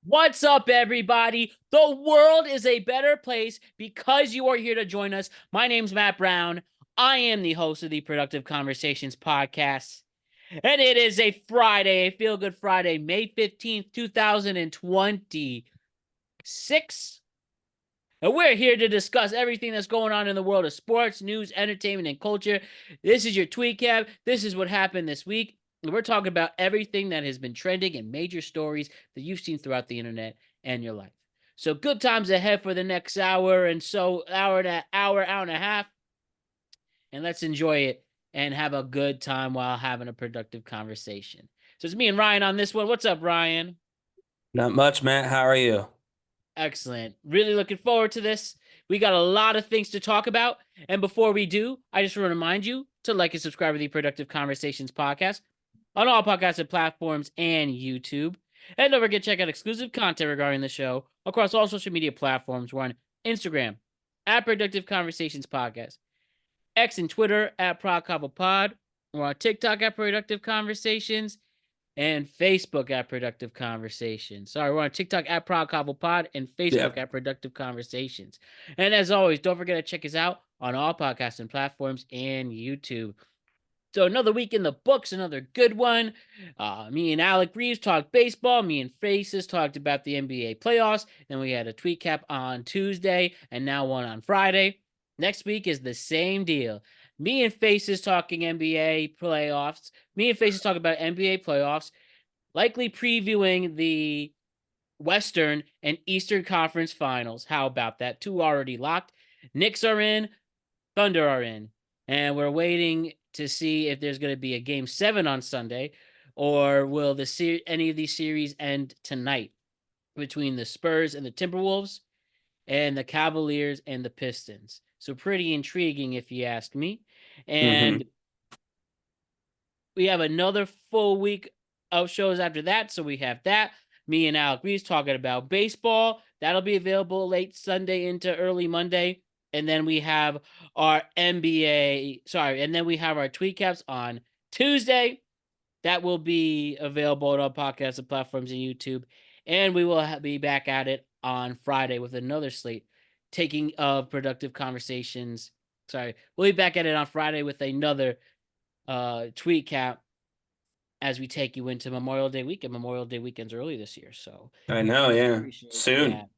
What's up, everybody? The world is a better place because you are here to join us. My name's Matt Brown. I am the host of the Productive Conversations podcast. And it is a Friday, a feel good Friday, May 15th, 2026. And we're here to discuss everything that's going on in the world of sports, news, entertainment, and culture. This is your tweet cap. This is what happened this week. We're talking about everything that has been trending and major stories that you've seen throughout the internet and your life. So good times ahead for the next hour and so hour and a half. And let's enjoy it and have a good time while having a productive conversation. So it's me and Ryan on this one. What's up, Ryan? Not much, Matt. How are you? Excellent. Really looking forward to this. We got a lot of things to talk about. And before we do, I just want to remind you to like and subscribe to the Productive Conversations podcast on all podcasting platforms and YouTube. And don't forget to check out exclusive content regarding the show across all social media platforms. We're on Instagram at Productive Conversations Podcast, X and Twitter at ProdCobblePod. We're on TikTok at Productive Conversations and Facebook at Productive Conversations. Sorry, we're on TikTok at ProdCobblePod and Yeah. Facebook at Productive Conversations. And as always, don't forget to check us out on all podcasting platforms and YouTube. So another week in the books, another good one. Me and Alec Reeves talked baseball. Me and Faces talked about the NBA playoffs. Then we had a tweet cap on Tuesday and now one on Friday. Next week is the same deal. Me and Faces talking NBA playoffs. Me and Faces talk about NBA playoffs, likely previewing the Western and Eastern Conference Finals. How about that? Two already locked. Knicks are in, Thunder are in, and we're waiting to see if there's going to be a game 7 on Sunday, or will any of these series end tonight between the Spurs and the Timberwolves, and the Cavaliers and the Pistons. So pretty intriguing, if you ask me. And hmm we have another full week of shows after that. So we have that. Me and Alec Reese talking about baseball. That'll be available late Sunday into early Monday. And then we have our NBA. Sorry. And then we have our tweet caps on Tuesday. That will be available on all podcasts and platforms and YouTube. And we will be back at it on Friday with another slate taking of productive conversations. Sorry. We'll be back at it on Friday with another tweet cap as we take you into Memorial Day weekend. Memorial Day weekend's early this year, so I know, yeah. appreciate Soon. that.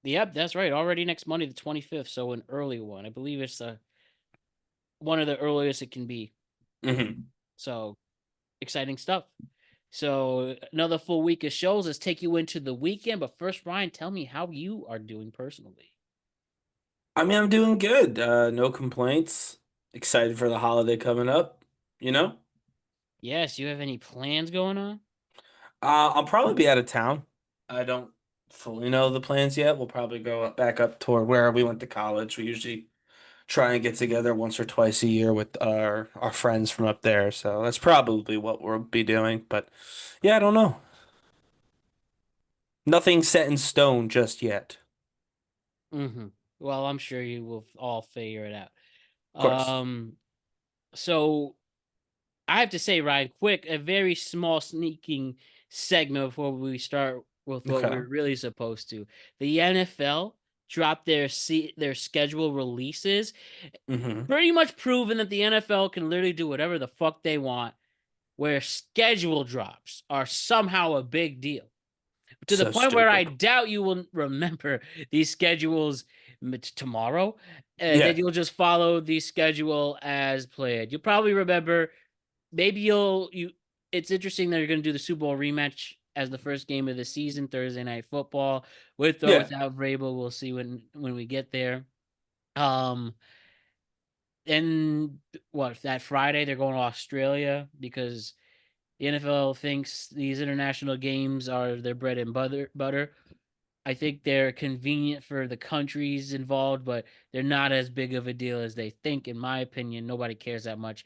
Yep, that's right. Already next Monday, the 25th, so an early one. I believe it's one of the earliest it can be. hmm So exciting stuff. So another full week of shows. Let's take you into the weekend. But first, Ryan, tell me how you are doing personally. I mean, I'm doing good. No complaints. Excited for the holiday coming up, you know? Yes, you have any plans going on? I'll probably be out of town. I don't fully know the plans yet. We'll probably go back up toward where we went to college. We usually try and get together once or twice a year with our friends from up there. So that's probably what we'll be doing. But yeah, I don't know. Nothing set in stone just yet. Mm-hmm. Well, I'm sure you will all figure it Of out. course. So I have to say, Ryan, quick, a very small sneaking segment before we start with what Okay. we're really supposed to. The NFL dropped their schedule releases, hmm pretty much proving that the NFL can literally do whatever the fuck they want, where schedule drops are somehow a big deal. To the So point where I stupid. doubt you will remember these schedules tomorrow, that Yeah. you'll just follow the schedule as played. You'll probably remember. Maybe you. It's interesting that you're going to do the Super Bowl rematch as the first game of the season, Thursday Night Football, with or Yeah. without Vrabel. We'll see when we get there. Um, and what that Friday they're going to Australia because the NFL thinks these international games are their bread and butter. I think they're convenient for the countries involved, but they're not as big of a deal as they think, in my opinion. Nobody cares that much.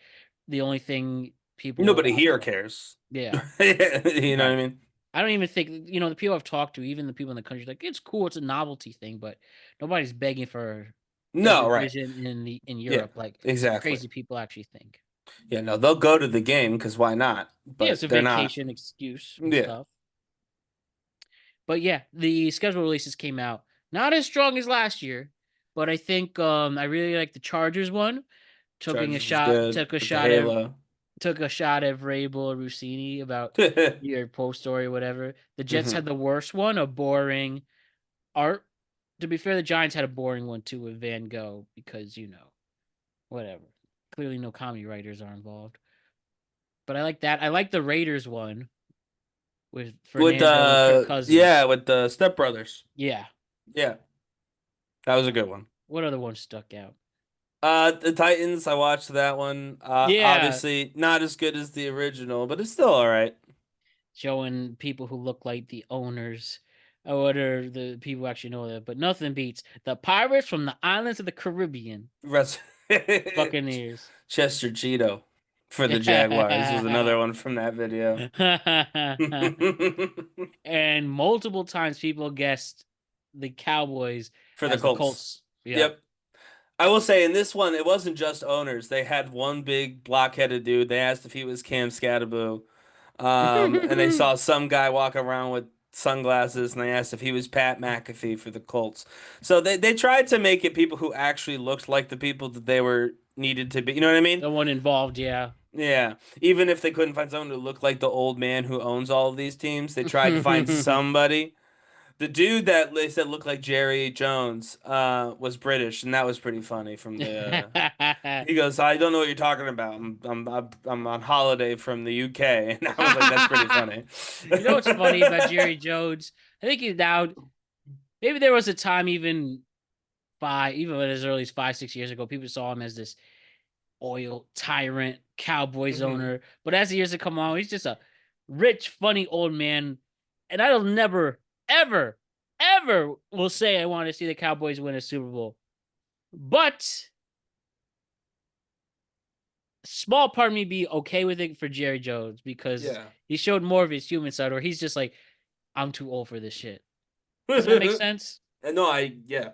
The only thing people will Nobody watch, here cares. yeah, You know what I right. mean? I don't even think the people I've talked to, even the people in the country, like it's cool, it's a novelty thing, but nobody's begging for a No, right. division in Yeah, Europe like exactly. crazy people actually think. Yeah, no, they'll go to the game because why not? Yeah, it's But a they're not. vacation excuse and Yeah. stuff. But yeah, the schedule releases came out not as strong as last year, but I think I really like the Chargers one. Chargers was good with the Halo. Took a shot at Vrabel Rossini about your post story or whatever. The Jets Hmm. had the worst one, a boring art. To be fair, the Giants had a boring one too with Van Gogh because whatever. Clearly, no comedy writers are involved. But I like that. I like the Raiders one with With Fernando and Kirk Cousins. with the Step Brothers. Yeah. Yeah, that was a good one. What other one stuck out? The Titans, I watched that one. Yeah, Obviously not as good as the original, but it's still all right. showing people who look like the owners. What are the people who actually know that? But nothing beats the Pirates from the islands of the Caribbean. Rest Buccaneers. Chester Cheeto for the Jaguars was another one from that video. And multiple times people guessed the Cowboys For the as the Colts. Colts. Yep. Yep. I will say in this one, it wasn't just owners. They had one big block-headed dude. They asked if he was Cam Scatterboo. And they saw some guy walk around with sunglasses, and they asked if he was Pat McAfee for the Colts. So they tried to make it people who actually looked like the people that they were needed to be. You know what I mean? The one involved, yeah. Yeah. Even if they couldn't find someone who looked like the old man who owns all of these teams, they tried to find somebody. The dude that they said looked like Jerry Jones was British, and that was pretty funny. From the he goes, "I don't know what you're talking about. I'm on holiday from the UK," and I was like, "That's pretty funny." You know what's funny about Jerry Jones? I think he's now maybe there was a time even as early as 5, 6 years ago, people saw him as this oil tyrant, Cowboys Mhm. owner. But as the years have come on, he's just a rich, funny old man. And I'll never, ever, ever will say I want to see the Cowboys win a Super Bowl. But small part of me be okay with it for Jerry Jones because Yeah. he showed more of his human side, or he's just like, I'm too old for this shit. Does that make sense? And no, yeah,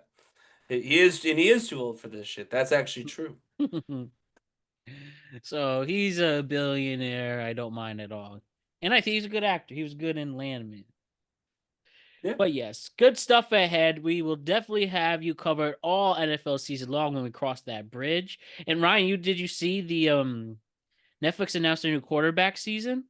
he is, and he is too old for this shit. That's actually true. So he's a billionaire. I don't mind at all. And I think he's a good actor. He was good in Landman. Yeah. But yes, good stuff ahead. We will definitely have you covered all NFL season long when we cross that bridge. And Ryan, did you see the Netflix announced their new quarterback season?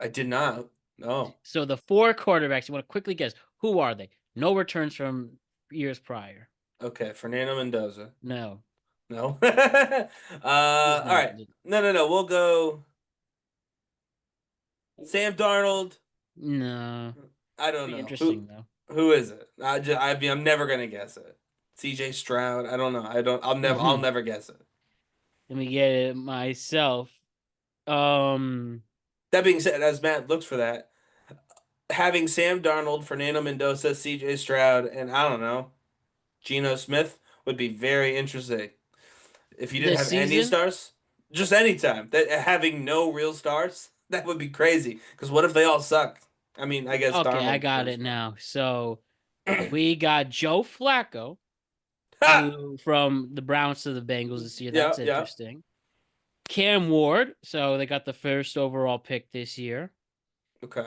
I did not. No. So the four quarterbacks, you want to quickly guess who are they? No returns from years prior. Okay, Fernando Mendoza. No. No. He's All not. right. No. We'll go Sam Darnold. No. I don't Be know interesting though. who is it. I'm never gonna guess it. C.J. Stroud. I don't know. I don't. I'll never guess it. Let me get it myself. Um, That being said, as Matt looks for that, having Sam Darnold, Fernando Mendoza, C.J. Stroud, and I don't know, Geno Smith would be very interesting. If you didn't this have any season. stars, just anytime that having no real stars, that would be crazy. Because what if they all suck? I mean, I guess Okay, I Darnold got does it not. now. So we got Joe Flacco, Ha! who from the Browns to the Bengals this year. Yeah, That's yeah. interesting. Cam Ward, so they got the first overall pick this year. Okay.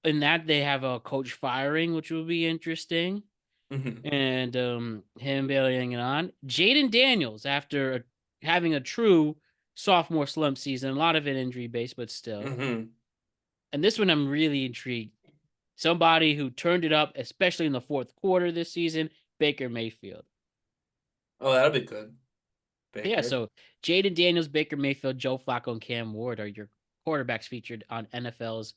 In that they have a coach firing, which will be interesting. Hmm. And him bailing it on. Jaden Daniels, after having a true sophomore slump season, a lot of it injury based, but still. Hmm. And this one I'm really intrigued. Somebody who turned it up, especially in the fourth quarter this season, Baker Mayfield. Oh, that'll be good. Yeah, Baker. so Jaden Daniels, Baker Mayfield, Joe Flacco, and Cam Ward are your quarterbacks featured on NFL's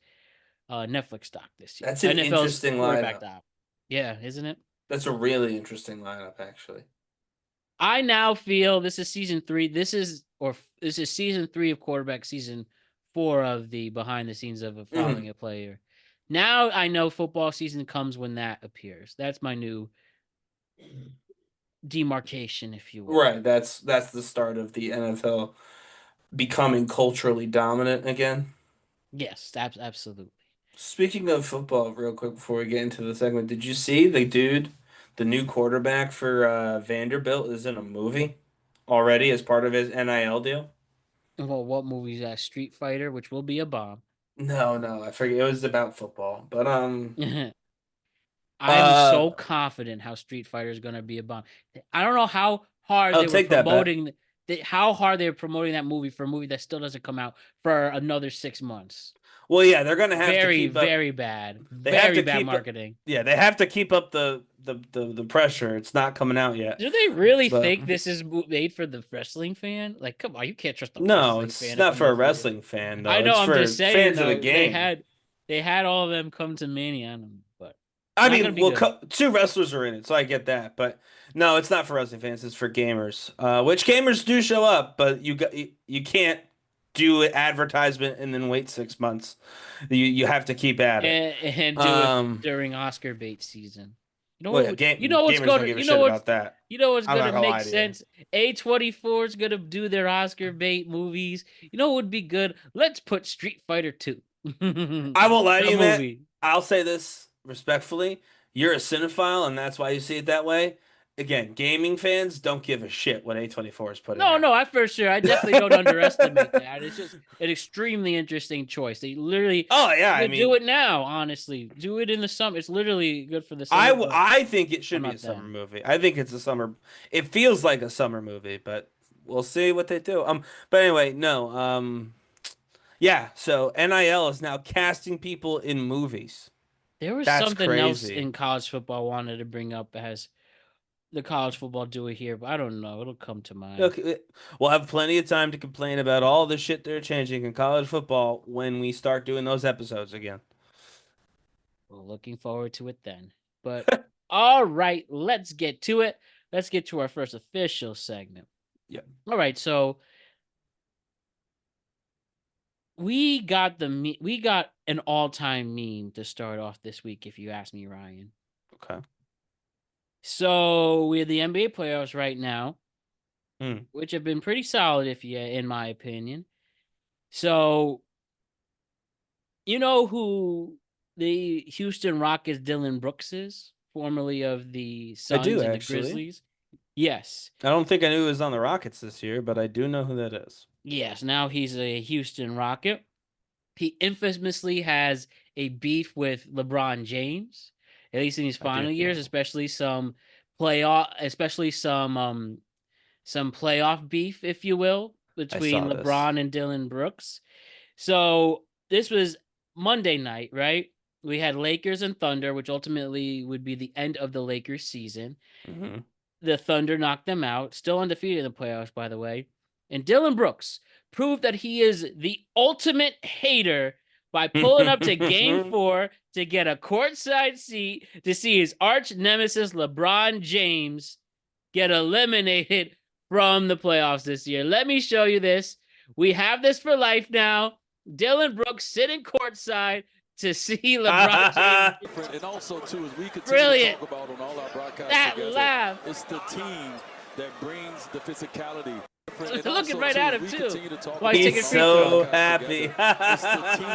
Netflix doc this year. That's an NFL's interesting quarterback lineup. doc. Yeah, isn't it? That's a really interesting lineup, actually. I now feel this is season 3. This is season 3 of quarterback, season 4 of the behind the scenes of Hmm. following a player. Now I know football season comes when that appears. That's my new demarcation, if you will. Right. That's the start of the NFL becoming culturally dominant again. Yes, absolutely. Speaking of football, real quick before we get into the segment, did you see the dude, the new quarterback for Vanderbilt, is in a movie already as part of his NIL deal? Well, what movie is that? Street Fighter, which will be a bomb. No, I forget. It was about football, but I'm uh, so confident how Street Fighter is going to be a bomb. I don't know how hard I'll they were take that bet. promoting how hard they were promoting that movie for a movie that still doesn't come out for another 6 months. Well, yeah, they're gonna have to Very, keep up. very bad. They have Very to bad keep up. marketing. Yeah, they have to keep up the pressure. It's not coming out yet, Do they really but think this is made for the wrestling fan? Like, come on, you can't trust a no, wrestling it's fan to not come for to a see it. wrestling fan I though. know. It's I'm for just saying fans of the though. game. They had all of them come to Mania, but I not gonna mean, be good. two wrestlers are in it, so I get that. But no, it's not for wrestling fans. It's for gamers. Which gamers do show up, but you can't do an advertisement and then wait 6 months. You have to keep at it. And do it Um, during Oscar bait season. well, yeah, gamers don't give a shit about that. you know what's I'm not gonna gonna make lie to you. sense? A24 is gonna do their Oscar bait movies. You know what would be good? Let's put Street Fighter 2. I won't lie to The you, Matt. movie. I'll say this respectfully. You're a cinephile, and that's why you see it that way. Again, gaming fans don't give a shit what A24 is putting No, out. I for sure. I definitely don't underestimate that. It's just an extremely interesting choice. They literally Oh yeah, I could do mean, it now, honestly. Do it in the summer. It's literally good for the summer, but I think it I'm should be a not summer then. movie. I think it's a summer. It feels like a summer movie, but we'll see what they do. But anyway, no. Yeah. So NIL is now casting people in movies. There was That's something else crazy. in college football I wanted to bring up as the college football do it here, but I don't know. It'll come to mind. Look, we'll have plenty of time to complain about all the shit they're changing in college football when we start doing those episodes again. Well, looking forward to it then. But all right, let's get to it. Let's get to our first official segment. Yeah. All right, so we got an all-time meme to start off this week, if you ask me, Ryan. Okay. So we're the NBA playoffs right now, Hmm. which have been pretty solid, if you, in my opinion. So you know who the Houston Rockets Dillon Brooks is, formerly of the I do Suns and the actually. Grizzlies? Yes. I don't think I knew he was on the Rockets this year, but I do know who that is. Yes, now he's a Houston Rocket. He infamously has a beef with LeBron James, at least in his I do final years, know. especially some playoff beef, if you will, I between saw this. LeBron and Dillon Brooks. So this was Monday night, right? We had Lakers and Thunder, which ultimately would be the end of the Lakers season. Hmm. The Thunder knocked them out, still undefeated in the playoffs, by the way. And Dillon Brooks proved that he is the ultimate hater by pulling up to game 4 to get a courtside seat to see his arch nemesis LeBron James get eliminated from the playoffs this year. Let me show you this. We have this for life now. Dillon Brooks sitting courtside to see LeBron James. And also, too, as we continue Brilliant. to talk about on all our broadcasts That together, laugh. it's the team that brings the physicality. And Looking also, right too, at as him, we too, continue to talk while he's about taking He's free all our so throws. broadcasts happy. together, it's the team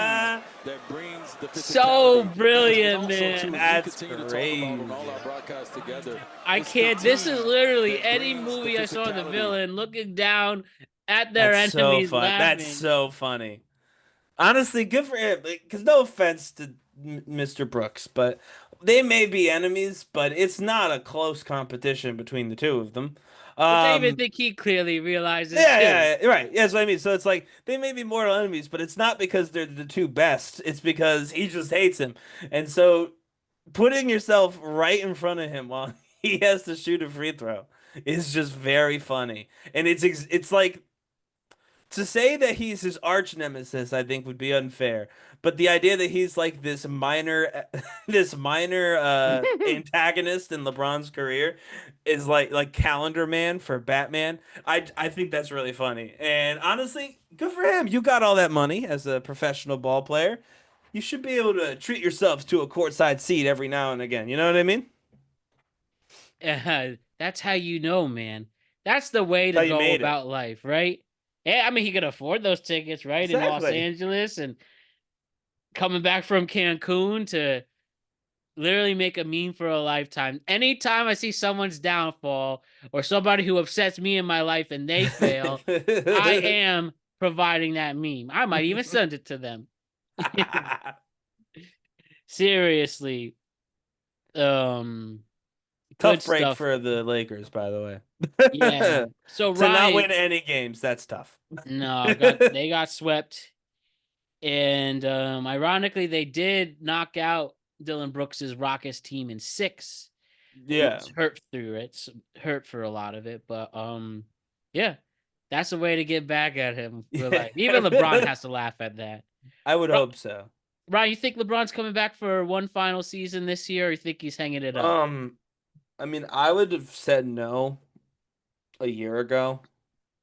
that brings the So physicality. And brilliant, also, too, man. as we That's continue to talk about on all crazy. our broadcasts together, I it's the can't. This is team literally that any brings the movie I saw the physicality. villain looking down at their That's so enemies fun. That's laughing. so funny. Honestly, good for him. Because no offense to Mr. Brooks, but they may be enemies, but it's not a close competition between the two of them. Which I even Um, think he clearly realizes yeah, too. right. Yeah, that's what I mean. So it's like they may be mortal enemies, but it's not because they're the two best. It's because he just hates him. And so putting yourself right in front of him while he has to shoot a free throw is just very funny. And it's like to say that he's his arch nemesis, I think would be unfair. But the idea that he's like this minor, this minor antagonist in LeBron's career is like Calendar Man for Batman. I think that's really funny. And honestly, good for him. You got all that money as a professional ball player. You should be able to treat yourselves to a courtside seat every now and again. You know what I mean? That's how you know, man. That's the way to That's how you go made it. about life, right? Yeah, I mean he could afford those tickets, right? In Los Exactly. Angeles and coming back from Cancun to literally make a meme for a lifetime. Anytime I see someone's downfall or somebody who upsets me in my life and they fail, I am providing that meme. I might even send it to them. Seriously. Good Tough break stuff. for the Lakers, by the Yeah. way. So To not Ryan, win any games, that's tough. no, they got swept. And ironically, they did knock out Dillon Brooks's Rockets team in 6. He Yeah. was hurt through it, hurt for a lot of it, but yeah, that's a way to get back at him. For like, even LeBron has to laugh at that. I would hope so. Ryan, you think LeBron's coming back for one final season this year, or you think he's hanging it up? I mean, I would have said no a year ago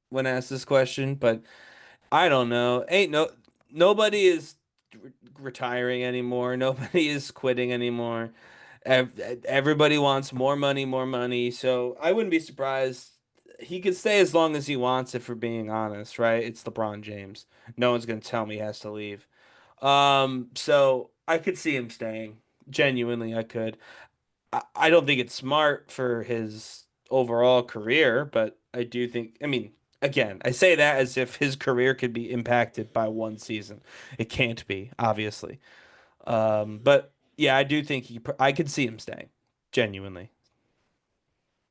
when asked this question, but I don't know. Nobody is retiring anymore. Nobody is quitting anymore. Everybody wants more money, more money. So I wouldn't be surprised. He could stay as long as he wants, if we're being honest, right? It's LeBron James. No one's gonna tell me he has to leave. So I could see him staying. Genuinely, I could. I don't think it's smart for his overall career, but I do think, I mean, again, I say that as if his career could be impacted by one season. It can't be, obviously. But yeah, I do think I could see him staying, genuinely.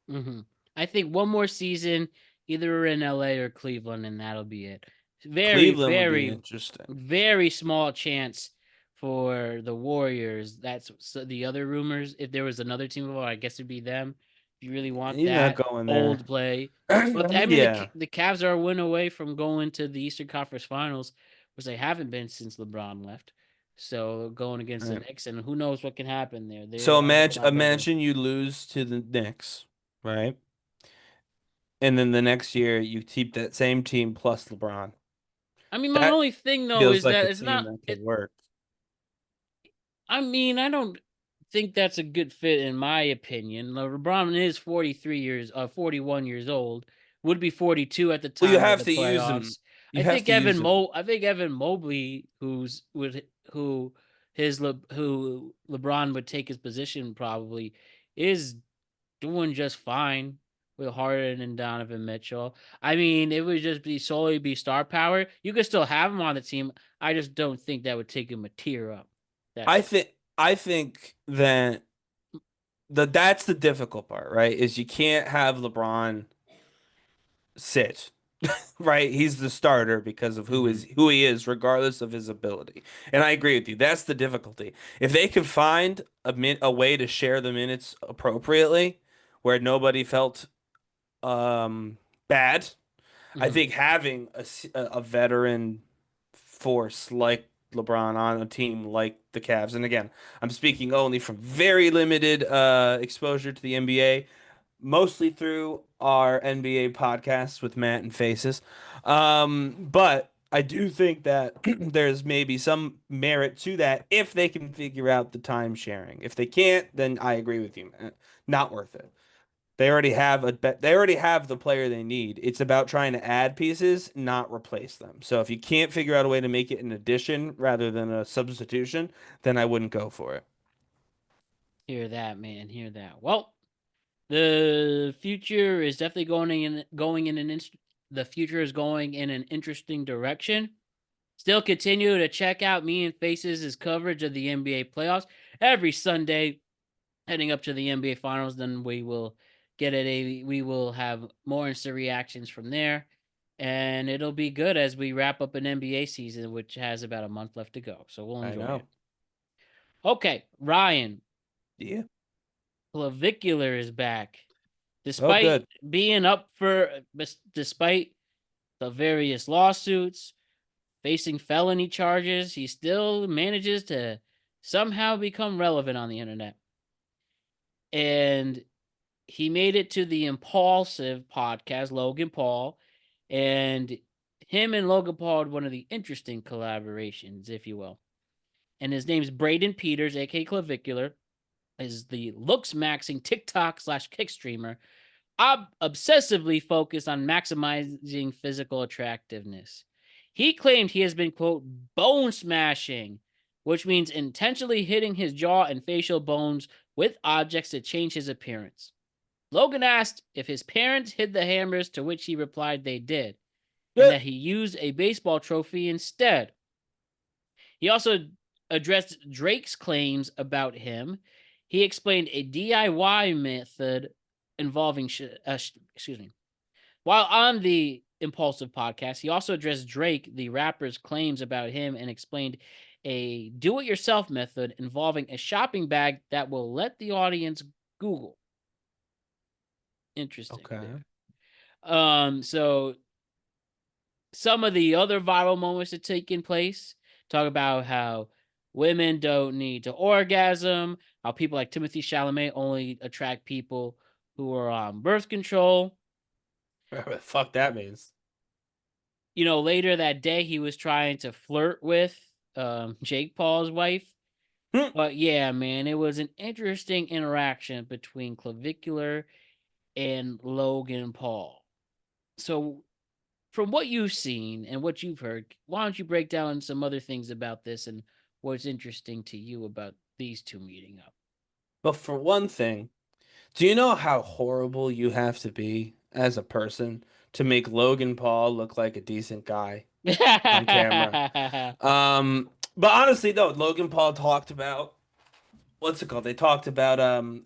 Mm-hmm. I think one more season, either in LA or Cleveland, and that'll be it. Very, Cleveland would be very, interesting. very small chance for the Warriors. That's the other rumors. If there was another team involved, I guess it'd be them. If you really want He's not that going there. old play, but I mean, Yeah, the Cavs are a win away from going to the Eastern Conference Finals, which they haven't been since LeBron left. So going against the right. Knicks, and who knows what can happen there. They So are a lot better. imagine you lose to the Knicks, right? And then the next year you keep that same team plus LeBron. I mean, my That only thing though feels is like that a it's team not that could it. work. I mean, I don't think that's a good fit in my opinion. LeBron is 41 years old. Would be 42 at the Well, you time of have the to use them. playoffs. You have to use them. I think Evan Mobley, who who LeBron would take his position probably, is doing just fine with Harden and Donovan Mitchell. I mean, it would just be solely be star power. You could still have him on the team. I just don't think that would take him a tier up. That's all. I think that that's the difficult part, right? Is you can't have LeBron sit, right? He's the starter because of who he is, regardless of his ability. And I agree with you. That's the difficulty. If they could find a way to share the minutes appropriately, where nobody felt bad, I Mhm. think having a veteran force like LeBron on a team like the Cavs, and again, I'm speaking only from very limited exposure to the NBA, mostly through our NBA podcast with Matt and Faces. But I do think that there's maybe some merit to that if they can figure out the time sharing. If they can't, then I agree with you, man. Not worth it. They already have the player they need. It's about trying to add pieces, not replace them. So if you can't figure out a way to make it an addition rather than a substitution, then I wouldn't go for it. Hear that, man. Hear that. Well, the future is definitely the future is going in an interesting direction. Still continue to check out me and Faces' coverage of the NBA playoffs every Sunday heading up to the NBA finals. Then we will have more instant reactions from there. And it'll be good as we wrap up an NBA season, which has about a month left to go. So we'll I enjoy it. know. Okay, Ryan, Yeah. Clavicular is back. Oh, Despite good. being up for, despite the various lawsuits, facing felony charges, he still manages to somehow become relevant on the internet. And he made it to the Impulsive podcast, Logan Paul, and him and Logan Paul had one of the interesting collaborations, if you will. And his name's Braden Peters, aka Clavicular, is the looks maxing TikTok / kick streamer, obsessively focused on maximizing physical attractiveness. He claimed he has been, quote, bone smashing, which means intentionally hitting his jaw and facial bones with objects to change his appearance. Logan asked if his parents hid the hammers, to which he replied they did, and Yeah. that he used a baseball trophy instead. He also addressed Drake's claims about him. He explained a DIY method involving excuse me. While on the Impulsive podcast, he also addressed Drake, the rapper's claims about him, and explained a do-it-yourself method involving a shopping bag that will let the audience Google. Interesting. Okay. So some of the other viral moments that taken place talk about how women don't need to orgasm, how people like Timothy Chalamet only attract people who are on birth control. Whatever the fuck that means. You know, later that day he was trying to flirt with Jake Paul's wife. But yeah, man, it was an interesting interaction between Clavicular and Logan Paul. So from what you've seen and what you've heard, why don't you break down some other things about this and what's interesting to you about these two meeting up? But for one thing, do you know how horrible you have to be as a person to make Logan Paul look like a decent guy on camera? But honestly, though, Logan Paul talked about what's it called? They talked about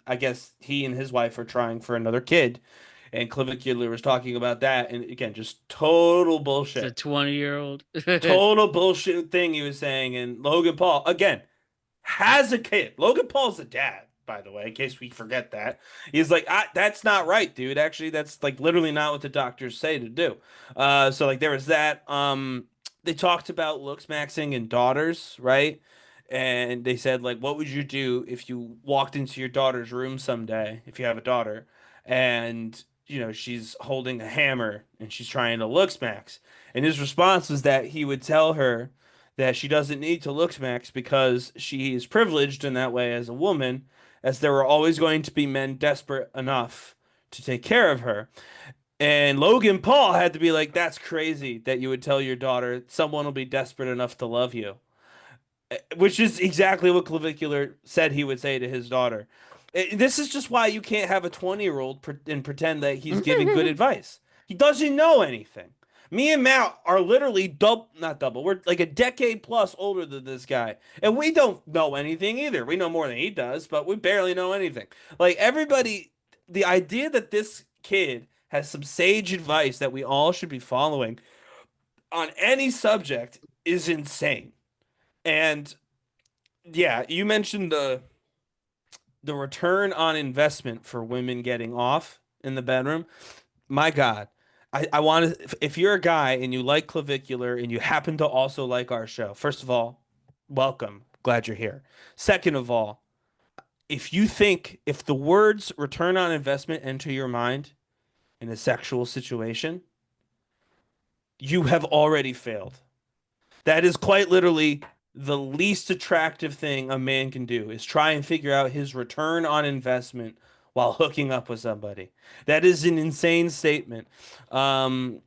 I guess he and his wife are trying for another kid, and Clavicular was talking about that, and again, just total It's bullshit. a 20-year-old. Total bullshit thing he was saying, and Logan Paul again has a kid. Logan Paul's a dad, by the way, in case we forget that. He's like, that's not right, dude. Actually, that's like literally not what the doctors say to do. So like there was that. They talked about looks maxing and daughters, right? And they said like, what would you do if you walked into your daughter's room someday, if you have a daughter, and you know she's holding a hammer and she's trying to looks max? And his response was that he would tell her that she doesn't need to look max because she is privileged in that way as a woman, as there are always going to be men desperate enough to take care of her. And Logan Paul had to be like, that's crazy that you would tell your daughter someone will be desperate enough to love you. Which is exactly what Clavicular said he would say to his daughter. This is just why you can't have a 20-year-old and pretend that he's giving good advice. He doesn't know anything. Me and Matt are literally not double. We're like a decade plus older than this guy. And we don't know anything either. We know more than he does, but we barely know anything. Like everybody, the idea that this kid has some sage advice that we all should be following on any subject is insane. And yeah, you mentioned the return on investment for women getting off in the bedroom. My God. I want to, if you're a guy and you like Clavicular and you happen to also like our show, first of all, welcome. Glad you're here. Second of all, if the words return on investment enter your mind in a sexual situation, you have already failed. That is quite literally the least attractive thing a man can do is try and figure out his return on investment while hooking up with somebody. That is an insane statement. And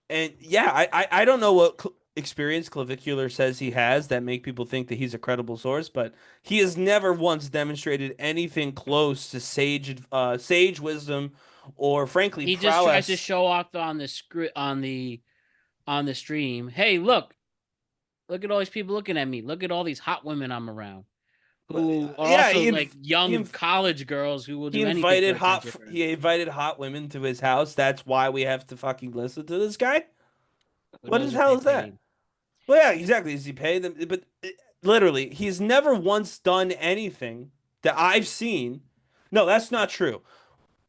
yeah, I don't know what experience Clavicular says he has that make people think that he's a credible source, but he has never once demonstrated anything close to sage wisdom or frankly He prowess. just tries to show off on the script on the stream. Hey, look at all these people looking at me. Look at all these hot women I'm around, who are also like young college girls who will do anything. He invited hot women to his house. That's why we have to fucking listen to this guy. What the hell is that? Well, yeah, exactly. Is he paid them? But literally, he's never once done anything that I've seen. No, that's not true.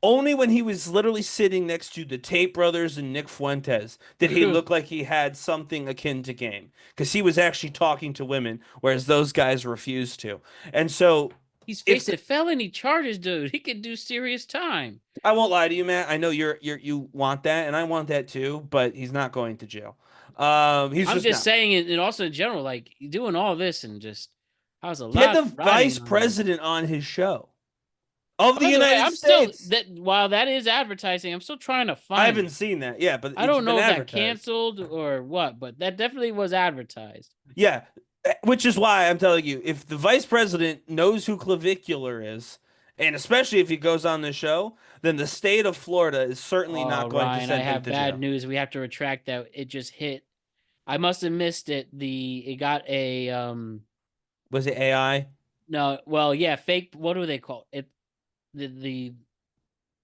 Only when he was literally sitting next to the Tate brothers and Nick Fuentes did he look like he had something akin to game. Because he was actually talking to women, whereas those guys refused to. And so he's facing felony charges, dude. He could do serious time. I won't lie to you, Matt. I know you want that, and I want that too, but he's not going to jail. I'm just saying it, and also in general, like doing all this and just how's a lot. He had the vice president on his show. Of the United States. While that is advertising, I'm still trying to find. I haven't seen that. Yeah, but I don't know if that canceled or what, but that definitely was advertised. Yeah, which is why I'm telling you, if the vice president knows who Clavicular is, and especially if he goes on the show, then the state of Florida is certainly not going to send him to jail. I have bad news. We have to retract that. It just hit I must have missed it. It got a Was it AI? no, well, yeah, fake. What do they call it? The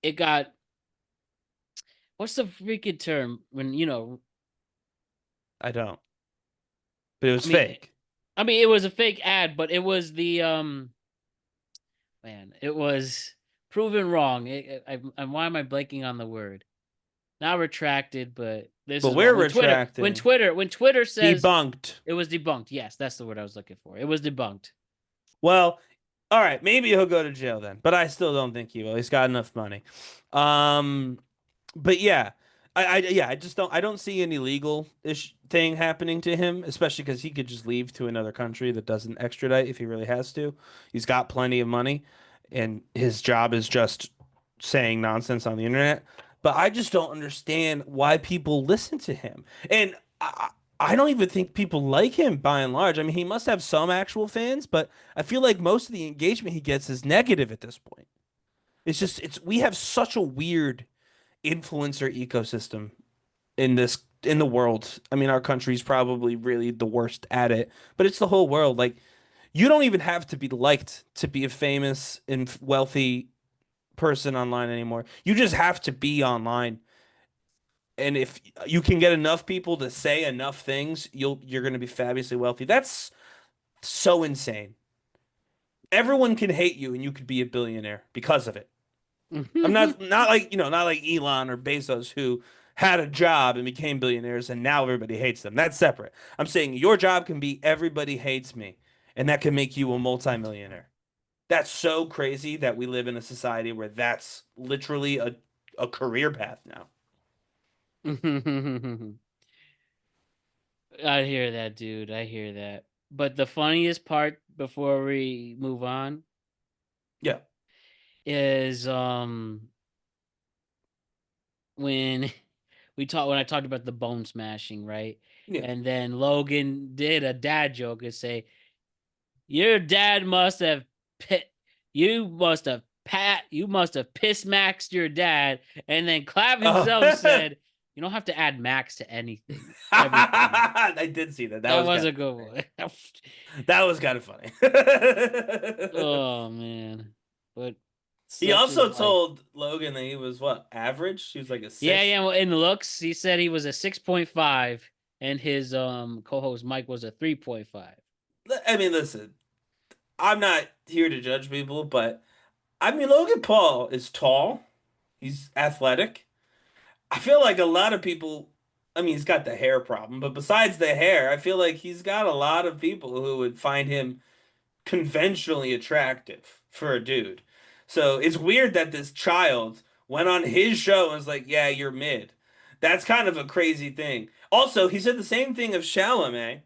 it got what's the freaking term when I don't. But it was I mean fake. I mean it was a fake ad, but it was the man, it was proven wrong. Why am I blanking on the word? Not retracted, but this But is we're what retracting. When Twitter says Debunked. it was debunked. Yes, that's the word I was looking for. It was debunked. Well, all right, maybe he'll go to jail then, but I still don't think he will. He's got enough money. Um, but yeah, I just don't see any legal ish thing happening to him, especially because he could just leave to another country that doesn't extradite if he really has to. He's got plenty of money, and his job is just saying nonsense on the internet. But I just don't understand why people listen to him. And I don't even think people like him by and large. I mean, he must have some actual fans, but I feel like most of the engagement he gets is negative at this point. It's we have such a weird influencer ecosystem in the world. I mean, our country's probably really the worst at it, but it's the whole world. Like, you don't even have to be liked to be a famous and wealthy person online anymore. You just have to be online. And if you can get enough people to say enough things, you're going to be fabulously wealthy. That's so insane. Everyone can hate you and you could be a billionaire because of it. I'm not like, not like Elon or Bezos who had a job and became billionaires and now everybody hates them. That's separate. I'm saying your job can be everybody hates me and that can make you a multimillionaire. That's so crazy that we live in a society where that's literally a career path now. I hear that, dude. I hear that. But the funniest part before we move on Yeah. is when when I talked about the bone smashing, right? Yeah. And then Logan did a dad joke and say, "Your dad must have pit you must have piss maxed your dad." And then Clav himself Oh. said, "You don't have to add max to anything. Everything." I did see that. That was a good one. That was kind of funny. Oh man. But He such is also life. told Logan that he was what, average? He was like a Yeah, six. yeah. Well, in looks, he said he was a 6.5 and his co-host Mike was a 3.5. I mean, listen, I'm not here to judge people, but I mean, Logan Paul is tall. He's athletic. I feel like a lot of people, I mean, he's got the hair problem, but besides the hair, I feel like he's got a lot of people who would find him conventionally attractive for a dude. So it's weird that this child went on his show and was like, "Yeah, you're mid." That's kind of a crazy thing. Also, he said the same thing of Chalamet,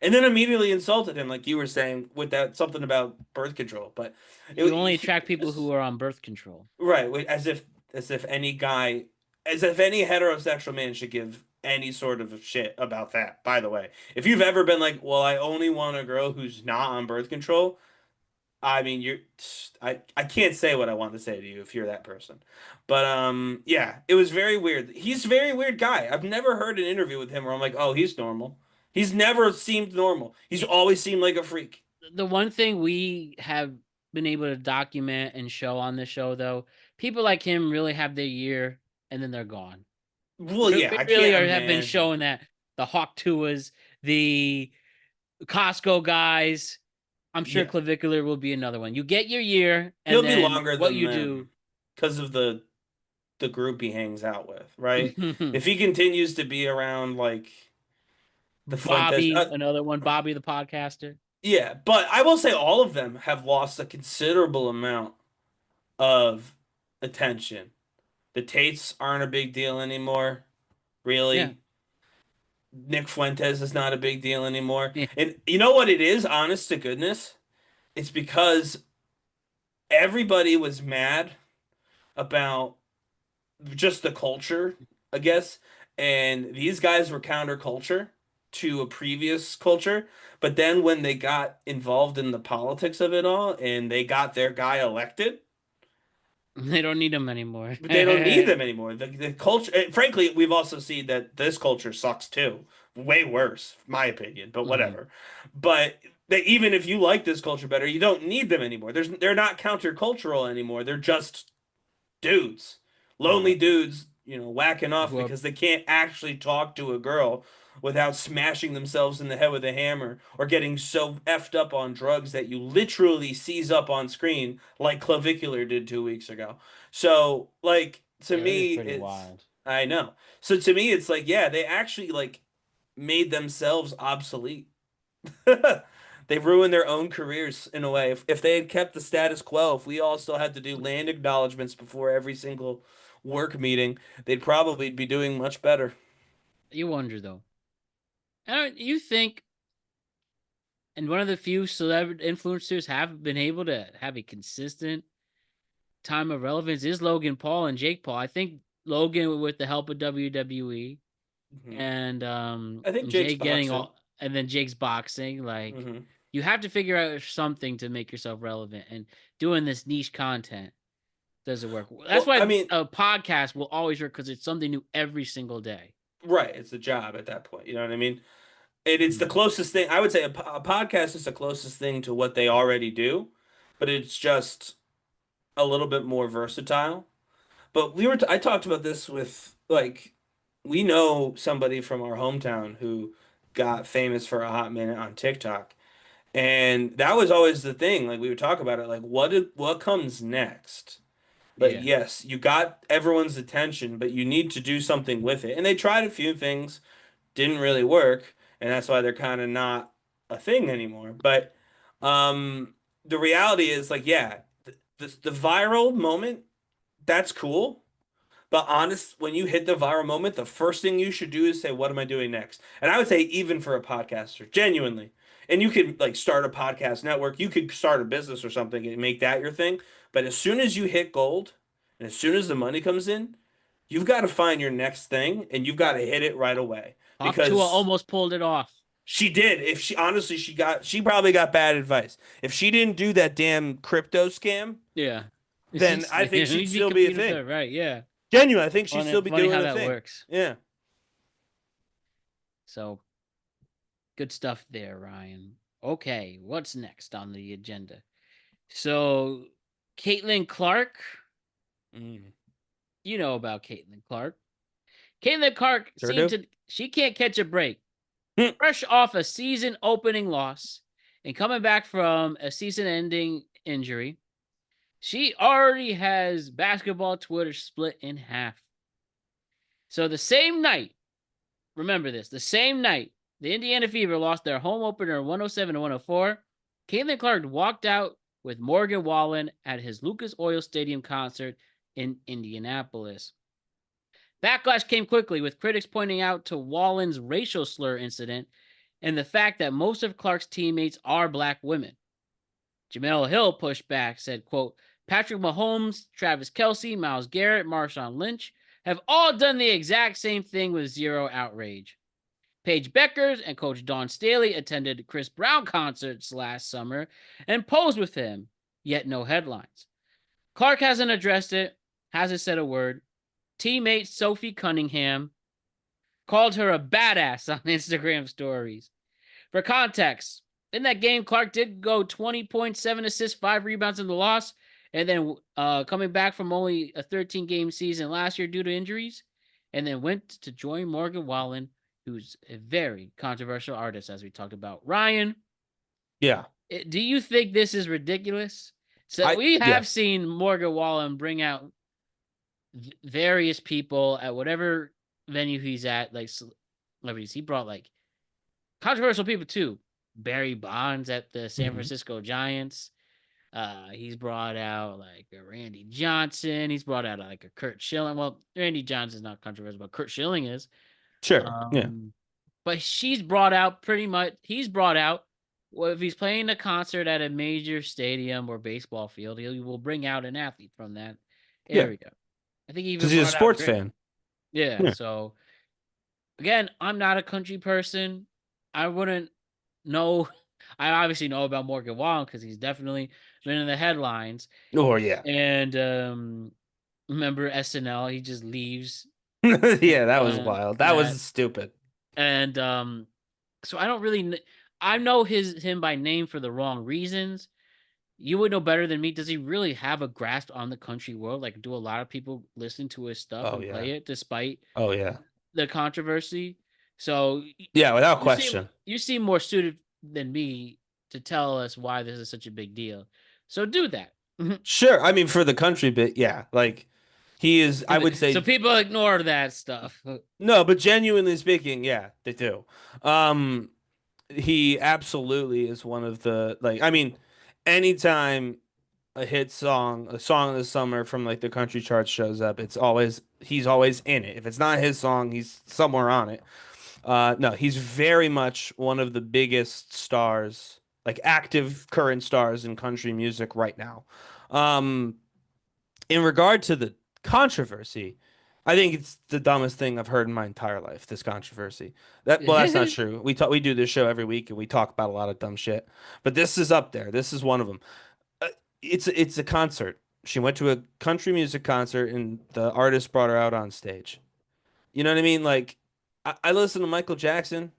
and then immediately insulted him, like you were saying with that something about birth control. But You only attract people who are on birth control. right, as if any guy, as if any heterosexual man should give any sort of shit about that. By the way, if you've ever been like, "Well, I only want a girl who's not on birth control," I mean, I can't say what I want to say to you if you're that person. But yeah, it was very weird. He's a very weird guy. I've never heard an interview with him where I'm like, "Oh, he's normal." He's never seemed normal. He's It, always seemed like a freak. the one thing we have been able to document and show on this show, though, people like him really have their year and then they're gone. Well, yeah, We I really can't have been imagine. showing that the Hawk Tuas, the Costco guys. I'm sure Yeah, Clavicular will be another one. You get your year, and he'll be then longer what than you do. them because of the group he hangs out with, right? If he continues to be around like the Fuentes, Bobby, another one. Bobby the podcaster. yeah, but I will say all of them have lost a considerable amount of attention. The Tates aren't a big deal anymore, Yeah. really. Nick Fuentes is not a big deal anymore. Yeah. And you know what it is, honest to goodness? It's because everybody was mad about just the culture, I guess. And these guys were counterculture to a previous culture. But then when they got involved in the politics of it all and they got their guy elected, They don't need them anymore. but they don't need them anymore. The culture, frankly, we've also seen that this culture sucks too way worse, my opinion, but Mhm. whatever. But even if you like this culture better, you don't need them anymore. They're not countercultural anymore. They're just dudes, lonely Right. dudes, whacking off Who are because they can't actually talk to a girl without smashing themselves in the head with a hammer or getting so effed up on drugs that you literally seize up on screen like Clavicular did 2 weeks ago. So, like, to yeah, that is me, pretty wild. I know. So to me, it's like, yeah, they actually like made themselves obsolete. They've ruined their own careers in a way. If they had kept the status quo, if we all still had to do land acknowledgments before every single work meeting, they'd probably be doing much better. You wonder though. You think, and one of the few celebrity influencers have been able to have a consistent time of relevance is Logan Paul and Jake Paul. I think Logan with the help of WWE Mhm. and I think Jake's Jake getting boxing. all, and then Jake's boxing. Like Hmm. you have to figure out something to make yourself relevant, and doing this niche content doesn't work. That's Well, I why mean, a podcast will always work because it's something new every single day. right, it's a job at that point. You know what I mean? It's the Mm. closest thing. I would say a podcast is the closest thing to what they already do, but it's just a little bit more versatile. But I talked about this with like we know somebody from our hometown who got famous for a hot minute on TikTok. And that was always the thing. Like we would talk about it like what comes next? Like Yeah, yes, you got everyone's attention, but you need to do something with it. And they tried a few things, didn't really work, and that's why they're kind of not a thing anymore. But the reality is like yeah, the viral moment, that's cool. But honest, when you hit the viral moment, the first thing you should do is say, "What am I doing next?" And I would say, even for a podcaster, genuinely, and you could like start a podcast network, you could start a business or something and make that your thing. But as soon as you hit gold, and as soon as the money comes in, you've got to find your next thing, and you've got to hit it right away Pop Tua because almost pulled it off. she did. If she honestly, she probably got bad advice. If she didn't do that damn crypto scam, Yeah, then I think she'd he'd be still be a competing with thing. her, right? Yeah, Genuine, I think she'd still be funny doing how a that thing. works. Yeah. So good stuff there, Ryan. Okay, what's next on the agenda? So, Caitlin Clark, Mm. you know about Caitlin Clark. Caitlin Clark Sure do. she can't catch a break. Hmm. Fresh off a season opening loss and coming back from a season ending injury, she already has basketball Twitter split in half. So, the same night, remember this, the same night the Indiana Fever lost their home opener 107 to 104, Caitlin Clark walked out with Morgan Wallen at his Lucas Oil Stadium concert in Indianapolis. Backlash came quickly, with critics pointing out to Wallen's racial slur incident and the fact that most of Clark's teammates are black women. Jamel Hill pushed back, said, quote, Patrick Mahomes, Travis Kelce, Myles Garrett, Marshawn Lynch have all done the exact same thing with zero outrage. Paige Beckers and Coach Dawn Staley attended Chris Brown concerts last summer and posed with him, yet no headlines. Clark hasn't addressed it, hasn't said a word. Teammate Sophie Cunningham called her a badass on Instagram stories. For context, in that game, Clark did go 20 points, 7 assists, 5 rebounds in the loss, and then coming back from only a 13-game season last year due to injuries, and then went to join Morgan Wallen, who's a very controversial artist, as we talked about. Ryan, Yeah. do you think this is ridiculous? So we Yeah. have seen Morgan Wallen bring out various people at whatever venue he's at, like celebrities. He brought like controversial people too. Barry Bonds at the San Mhm. Francisco Giants. He's brought out like a Randy Johnson. He's brought out like a Kurt Schilling. Well, Randy Johnson's not controversial, but Kurt Schilling is. Sure. Yeah. But she's brought out pretty much. He's brought out. Well, if he's playing a concert at a major stadium or baseball field, he will bring out an athlete from that Yeah. area. I think he even Because he's a brought out sports Drake. fan. Yeah, Yeah. so again, I'm not a country person. I wouldn't know. I obviously know about Morgan Wallen because he's definitely been in the headlines. Oh yeah. And remember SNL? He just leaves. Yeah, that was wild. That was stupid. And so I don't really I know him by name for the wrong reasons. You would know better than me. Does he really have a grasp on the country world? Like, do a lot of people listen to his stuff Oh and yeah. play it despite Oh yeah. the controversy? So Yeah, without you seem question. you seem more suited than me to tell us why this is such a big deal. So do that. Sure. I mean, for the country bit, yeah. Like he is, I would So say people ignore that stuff. no, but genuinely speaking, yeah, they do. Um, he absolutely is one of the like I mean, anytime a hit song, a song of the summer from like the country charts shows up, it's always he's always in it. If it's not his song, he's somewhere on it. No, he's very much one of the biggest stars, like active current stars in country music right now. Um, in regard to the controversy, I think it's the dumbest thing I've heard in my entire life, this controversy. That's not true. We do this show every week and we talk about a lot of dumb shit. But this is up there. This is one of them. Uh, it's a concert. She went to a country music concert and the artist brought her out on stage. You know what I mean? Like I listen to Michael Jackson.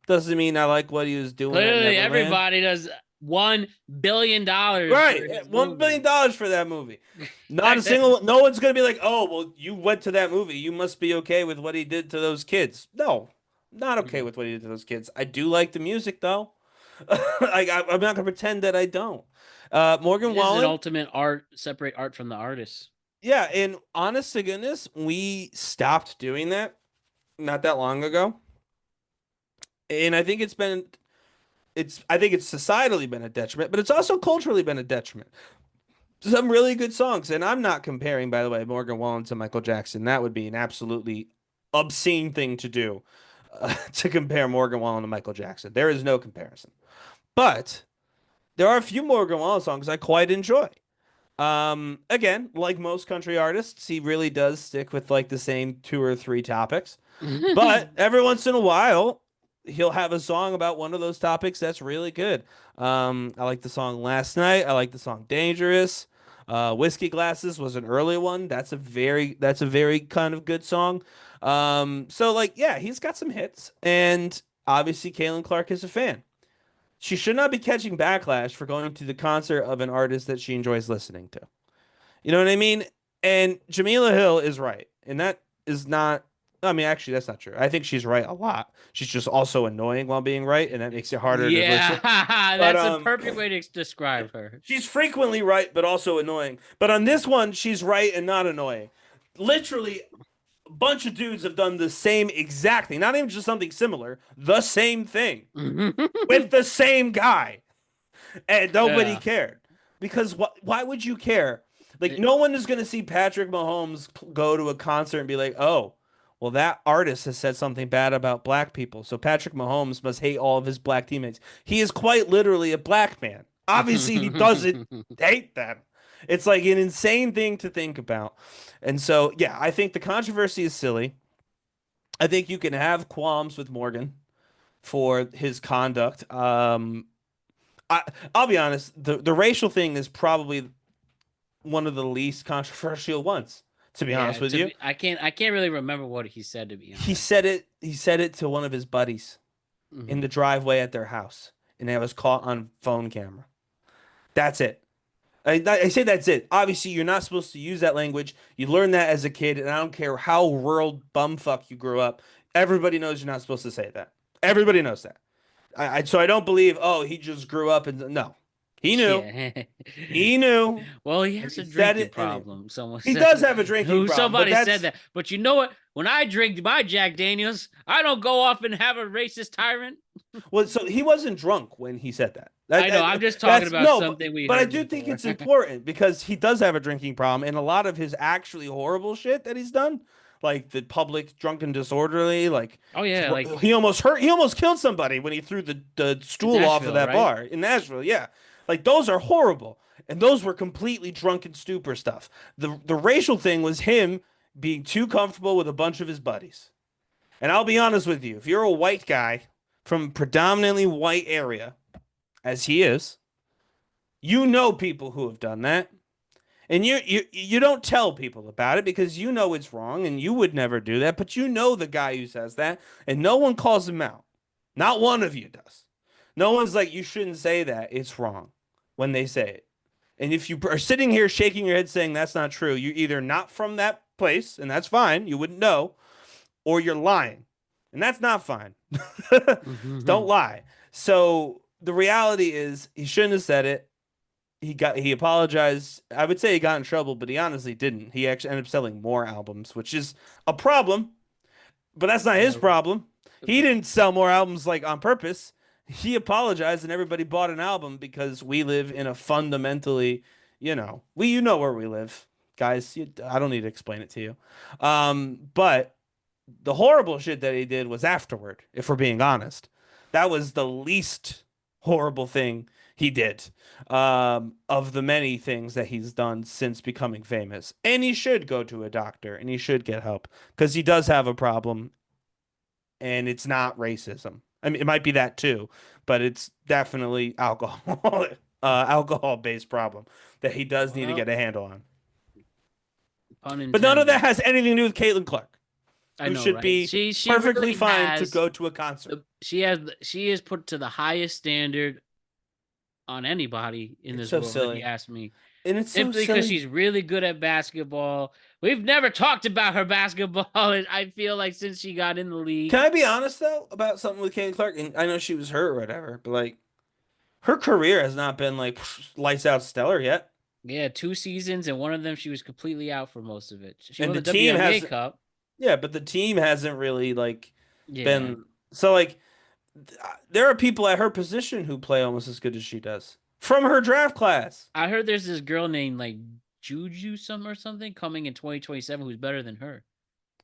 Doesn't mean I like what he was doing at Clearly, Neverland. everybody does $1 billion Right, for his $1 movie. billion for that movie. Not a single. No one's gonna be like, "Oh, well, you went to that movie. You must be okay with what he did to those kids." No, not okay with what he did to those kids. I do like the music though. I'm not gonna pretend that I don't. Morgan It is an Wallen. ultimate art, separate art from the artist. Yeah, and honest to goodness, we stopped doing that not that long ago, and I think I think it's societally been a detriment, but it's also culturally been a detriment. Some really good songs, and I'm not comparing, by the way, Morgan Wallen to Michael Jackson. That would be an absolutely obscene thing to do, to compare Morgan Wallen to Michael Jackson. There is no comparison. But there are a few Morgan Wallen songs I quite enjoy. Again, like most country artists, he really does stick with like the same two or three topics. But every once in a while, he'll have a song about one of those topics that's really good. I like the song Last Night. I like the song Dangerous. Whiskey Glasses was an early one. That's a very kind of good song. So like yeah, he's got some hits, and obviously Caitlin Clark is a fan. She should not be catching backlash for going to the concert of an artist that she enjoys listening to. You know what I mean? And Jamila Hill is right. And that is not, I mean, actually, that's not true. I think she's right a lot. She's just also annoying while being right, and that makes it harder to Yeah, listen. But that's a perfect way to describe her. she's frequently right, but also annoying. But on this one, she's right and not annoying. Literally, a bunch of dudes have done the same exact thing. Not even just something similar, the same thing with the same guy. And nobody Yeah. cared. Because why would you care? Like, no one is going to see Patrick Mahomes go to a concert and be like, oh, well, that artist has said something bad about black people. So Patrick Mahomes must hate all of his black teammates. He is quite literally a black man. Obviously, he doesn't hate them. It's like an insane thing to think about. And so, yeah, I think the controversy is silly. I think you can have qualms with Morgan for his conduct. I'll be honest, the racial thing is probably one of the least controversial ones, to be honest with you. I can't really remember what he said, to be honest. He said it to one of his buddies in the driveway at their house, and it was caught on phone camera. That's it. I say that's it. Obviously, you're not supposed to use that language. You learn that as a kid, and I don't care how rural bumfuck you grew up. Everybody knows you're not supposed to say that. Everybody knows that. So I don't believe, oh, he just grew up and no. He knew. Yeah. He knew. Well, he has a said drinking it, problem. Someone he said does have a drinking problem. Somebody said that. But you know what? When I drink my Jack Daniels, I don't go off and have a racist tyrant. Well, so he wasn't drunk when he said that. I know. I'm just talking about something we. But I heard do before. think it's important because he does have a drinking problem, and a lot of his actually horrible shit that he's done, like the public drunken disorderly, like Oh yeah, like he almost killed somebody when he threw the stool off of Nashville, that right? bar in Nashville. Yeah, like those are horrible, and those were completely drunken stupor stuff. The racial thing was him being too comfortable with a bunch of his buddies. And I'll be honest with you, if you're a white guy from a predominantly white area, as he is, you know people who have done that. And you don't tell people about it because you know it's wrong and you would never do that, but you know the guy who says that and no one calls him out. Not one of you does. No one's like, you shouldn't say that. It's wrong when they say it. And if you are sitting here shaking your head saying that's not true, you're either not from that place, and that's fine, you wouldn't know, or you're lying. And that's not fine. Don't lie. So the reality is he shouldn't have said it. He apologized. I would say he got in trouble, but he honestly didn't. He actually ended up selling more albums, which is a problem, but that's not his problem. He didn't sell more albums like on purpose. He apologized and everybody bought an album because we live in a fundamentally, you know where we live, guys. I don't need to explain it to you. But the horrible shit that he did was afterward, if we're being honest. That was the least horrible thing he did, of the many things that he's done since becoming famous. And he should go to a doctor and he should get help because he does have a problem and it's not racism. I mean, it might be that too, but it's definitely alcohol-based problem that he does need to get a handle on. But none of that has anything to do with Caitlin Clark. I know, should right? be she perfectly really fine to go to a concert. She is put to the highest standard on anybody in this world, silly. if you ask me. And it's simply because she's really good at basketball. We've never talked about her basketball, and I feel like since she got in the league. Can I be honest though about something with Caitlin Clark? And I know she was hurt or whatever, but like her career has not been like lights out stellar yet. Yeah, 2 seasons, and one of them she was completely out for most of it. She and won the WNBA team has Cup. Yeah, but the team hasn't really been so like. There are people at her position who play almost as good as she does from her draft class. I heard there's this girl named like Juju something coming in 2027 who's better than her.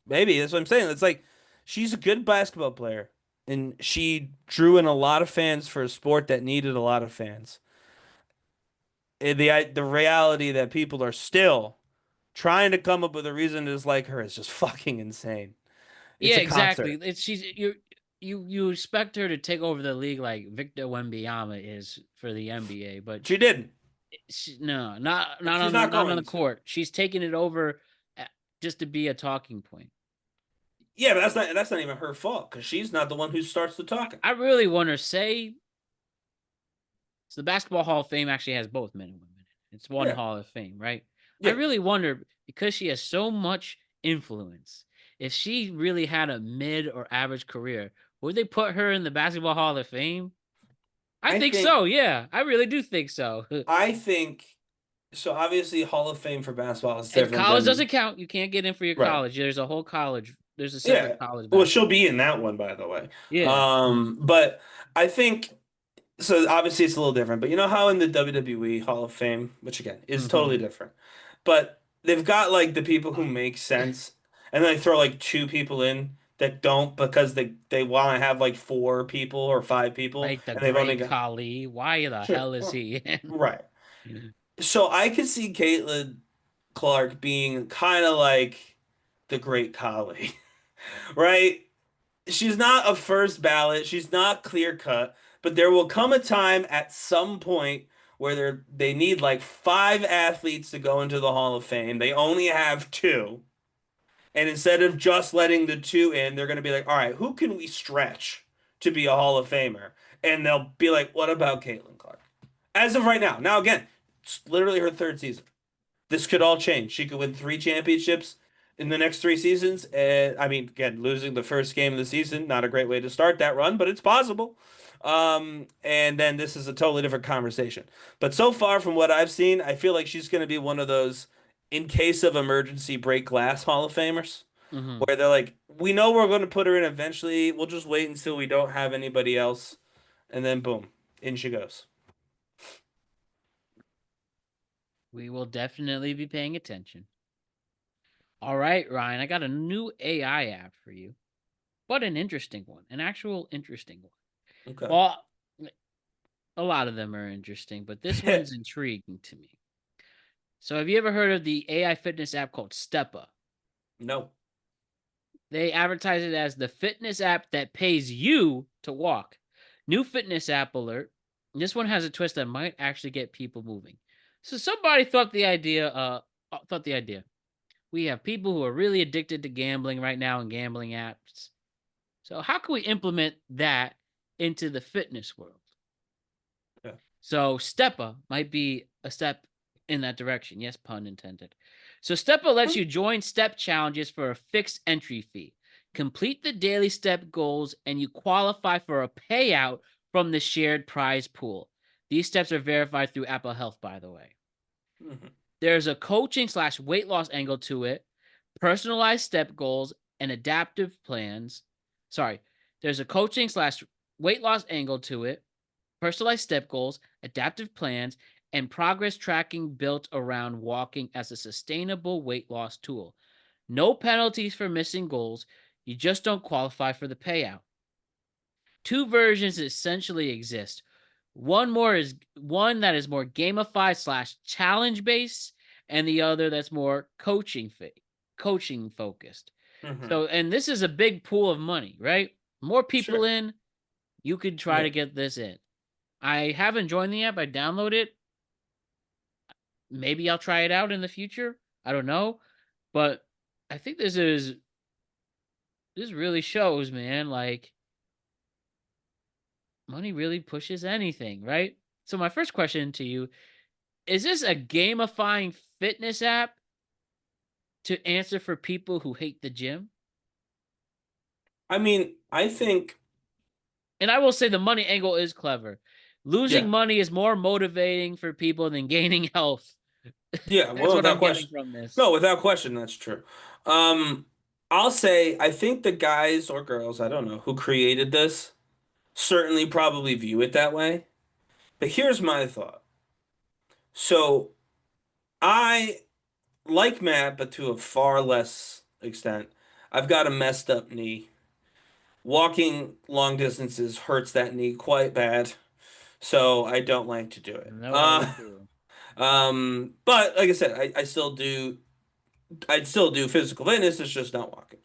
Maybe that's what I'm saying. It's like she's a good basketball player, and she drew in a lot of fans for a sport that needed a lot of fans. And the reality that people are still trying to come up with a reason to dislike her is just fucking insane. It's yeah, a exactly. Concert. You expect her to take over the league like Victor Wembanyama is for the NBA, but she didn't. Not on the court. She's taking it over just to be a talking point. Yeah, but that's not even her fault because she's not the one who starts the talking. I really wonder. So the Basketball Hall of Fame actually has both men and women. It's one Hall of Fame, right? Yeah. I really wonder because she has so much influence. If she really had a mid or average career, would they put her in the Basketball Hall of Fame? I think so, yeah. I really do think so. I think so. Obviously, Hall of Fame for basketball is different. And college doesn't count. You can't get in for your college. There's a whole college. There's a separate college. Basketball. Well, she'll be in that one, by the way. Yeah. But I think so. Obviously, it's a little different. But you know how in the WWE Hall of Fame, which again is totally different, but they've got like the people who make sense, and then they throw like 2 people in that don't because they want to have like 4 people or 5 people. Like the Great Khali. Why the hell is he in? Right. So I could see Caitlin Clark being kind of like the Great Khali, right? She's not a first ballot. She's not clear cut, but there will come a time at some point where they need like 5 athletes to go into the Hall of Fame. They only have 2. And instead of just letting the 2 in, they're going to be like, all right, who can we stretch to be a Hall of Famer? And they'll be like, what about Caitlin Clark? As of right now. Now, again, it's literally her 3rd season. This could all change. She could win 3 championships in the next 3 seasons. And I mean, again, losing the first game of the season, not a great way to start that run, but it's possible. And then this is a totally different conversation. But so far from what I've seen, I feel like she's going to be one of those in case of emergency break glass Hall of Famers, where they're like, we know we're going to put her in eventually. We'll just wait until we don't have anybody else. And then boom, in she goes. We will definitely be paying attention. All right, Ryan, I got a new AI app for you, but an interesting one, an actual interesting one. Okay. Well, a lot of them are interesting, but this one's intriguing to me. So have you ever heard of the AI fitness app called Steppa? No. They advertise it as the fitness app that pays you to walk. New fitness app alert. This one has a twist that might actually get people moving. So somebody thought the idea. We have people who are really addicted to gambling right now and gambling apps. So how can we implement that into the fitness world? Yeah. So Steppa might be a step in that direction. Yes, pun intended. So Steppa lets you join step challenges for a fixed entry fee. Complete the daily step goals and you qualify for a payout from the shared prize pool. These steps are verified through Apple Health, by the way. Mhm. There's a coaching / weight loss angle to it, personalized step goals and adaptive plans. Sorry, there's a coaching / weight loss angle to it, personalized step goals, adaptive plans, and progress tracking built around walking as a sustainable weight loss tool. No penalties for missing goals. You just don't qualify for the payout. Two versions essentially exist. One that is more gamified / challenge based, and the other that's more coaching focused. Mhm. So, and this is a big pool of money, right? More people Sure. in, you could try Yeah. to get this in. I haven't joined the app. I download it. Maybe I'll try it out in the future. I don't know, but I think this really shows, man. Like money really pushes anything, right? So my first question to you is: this a gamifying fitness app to answer for people who hate the gym? I mean, I think, And I will say the money angle is clever. Losing yeah. money is more motivating for people than gaining health. Yeah, That's well, what without I'm getting question. from this. No, without question, that's true. Um, I'll say I think the guys or girls, I don't know, who created this certainly probably view it that way. But here's my thought. So I like Matt, but to a far less extent. I've got a messed up knee. Walking long distances hurts that knee quite bad, so I don't like to do it. No, I would too. But like I said, I'd still do physical fitness, it's just not walking.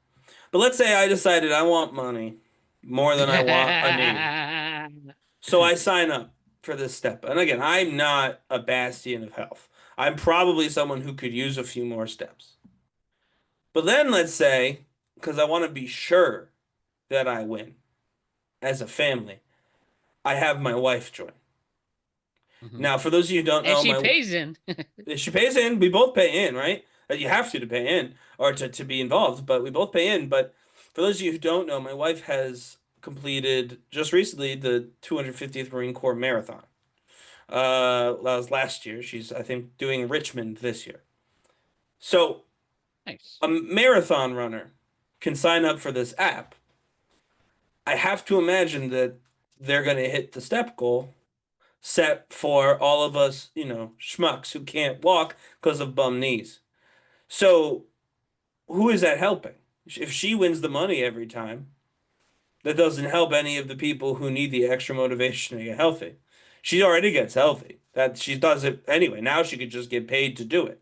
But let's say I decided I want money more than I want a knee. So I sign up for this step. And again, I'm not a bastion of health. I'm probably someone who could use a few more steps. But then let's say, because I want to be sure that I win as a family, I have my wife join. Mhm. Now, for those of you who don't And know, she my pays in. she pays in. We both pay in, right? You have to pay in or to be involved, but we both pay in. But for those of you who don't know, my wife has completed just recently the 250th Marine Corps Marathon. That was last year. She's, I think, doing Richmond this year. So Nice. a marathon runner can sign up for this app. I have to imagine that they're going to hit the step goal set for all of us, schmucks who can't walk because of bum knees. So who is that helping? If she wins the money every time, that doesn't help any of the people who need the extra motivation to get healthy. She already gets healthy. That she does it anyway. Now she could just get paid to do it.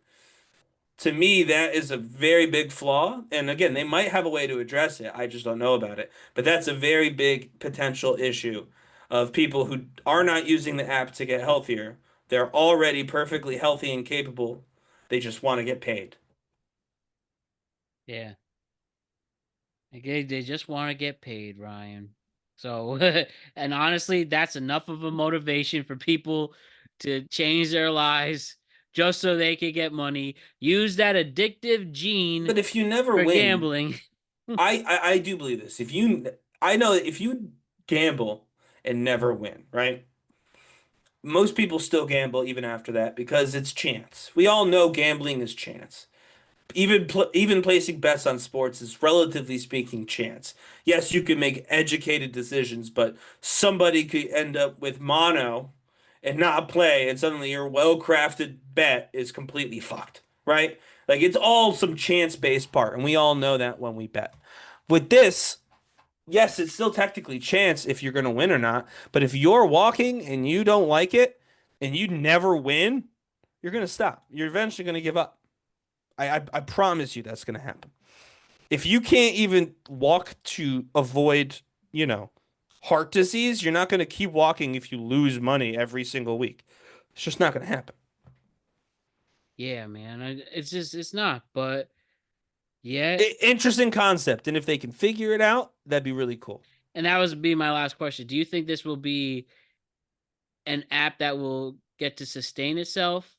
To me, that is a very big flaw. And again, they might have a way to address it. I just don't know about it. But that's a very big potential issue of people who are not using the app to get healthier. They're already perfectly healthy and capable. They just want to get paid. Yeah. They just want to get paid, Ryan. So, and honestly, that's enough of a motivation for people to change their lives just so they can get money. Use that addictive gene But if you never for win, gambling. I do believe this. I know that if you gamble and never win, right? Most people still gamble even after that because it's chance. We all know gambling is chance. Even placing bets on sports is relatively speaking chance. Yes, you can make educated decisions, but somebody could end up with mono and not play, and suddenly your well-crafted bet is completely fucked, right? Like it's all some chance-based part, and we all know that when we bet. With this, yes, it's still technically chance if you're going to win or not, but if you're walking and you don't like it and you never win, you're going to stop. You're eventually going to give up. I promise you that's going to happen. If you can't even walk to avoid, you know, heart disease, you're not going to keep walking if you lose money every single week. It's just not going to happen. Yeah, man. It's not. But yeah, Interesting concept, and if they can figure it out, that'd be really cool. and that was be my last question. Do you think this will be an app that will get to sustain itself,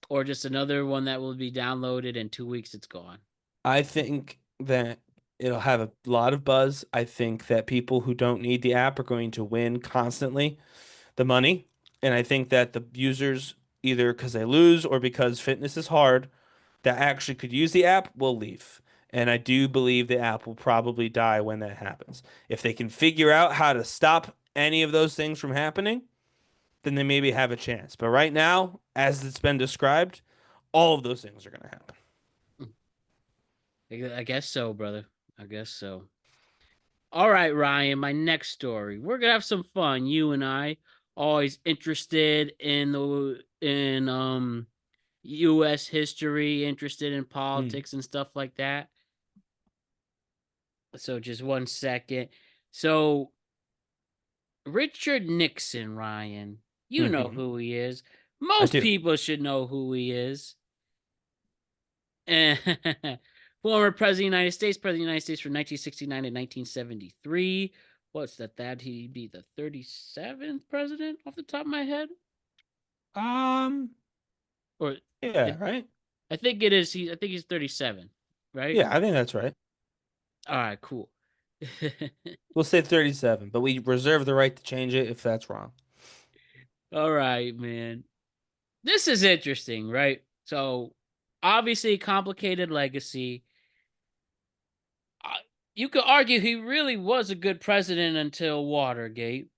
or just another one that will be downloaded in 2 weeks it's gone? I think that it'll have a lot of buzz. I think that people who don't need the app are going to win constantly the money. And I think that the users, either because they lose or because fitness is hard, that actually could use the app will leave. And I do believe the app will probably die when that happens. If they can figure out how to stop any of those things from happening, then they maybe have a chance. But right now, as it's been described, all of those things are going to happen. I guess so, brother. I guess so. All right, Ryan, my next story. We're gonna have some fun. You and I, always interested in US history, interested in politics and stuff like that. So just 1 second. So Richard Nixon, Ryan, you know who he is. Most people should know who he is. Former President of the United States, President of the United States from 1969 to 1973. What's that? That he'd be the 37th president off the top of my head? Or Yeah, right? I think it is. I think he's 37, right? Yeah, I think that's right. All right, cool. We'll say 37, but we reserve the right to change it if that's wrong. All right, man. This is interesting, right? So, obviously, complicated legacy. You could argue he really was a good president until Watergate.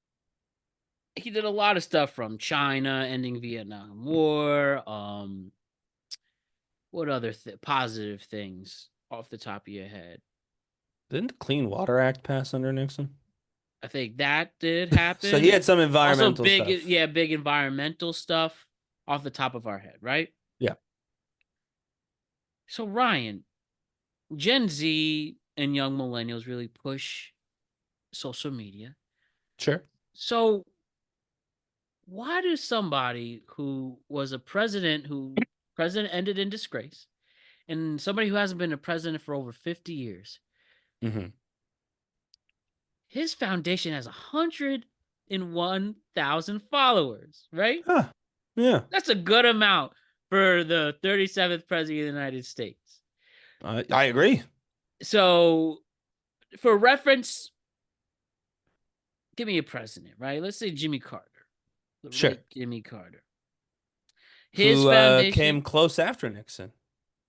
He did a lot of stuff from China, ending Vietnam War. What other positive things off the top of your head? Didn't the Clean Water Act pass under Nixon? I think that did happen. So he had some environmental big, stuff. Yeah, big environmental stuff off the top of our head, right? Yeah. So Ryan, Gen Z and young millennials really push social media. Sure. So why does somebody who was a president ended in disgrace, and somebody who hasn't been a president for over 50 years, his foundation has 101,000 followers, right? Huh. Yeah. That's a good amount for the 37th president of the United States. I agree. So, for reference, give me a president, right? Let's say Jimmy Carter. Sure. Jimmy Carter. His foundation came close after Nixon.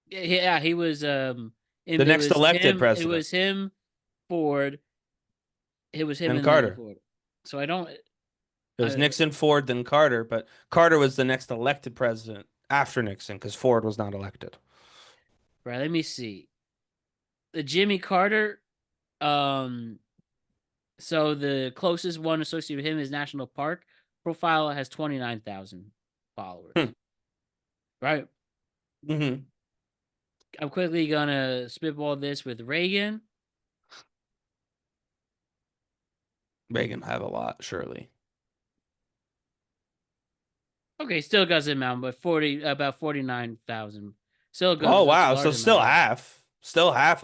Yeah, he was the next elected president. It was him, Ford. It was him and Carter. Ford. So I don't. It was Nixon, Ford, then Carter, but Carter was the next elected president after Nixon because Ford was not elected. Right. Let me see. The Jimmy Carter. So the closest one associated with him is National Park profile has 29,000 followers. Right. I'm quickly gonna spitball this with Reagan. Reagan have a lot, surely. Okay, still doesn't amount, but about 49,000. Still goes. Oh wow, so still half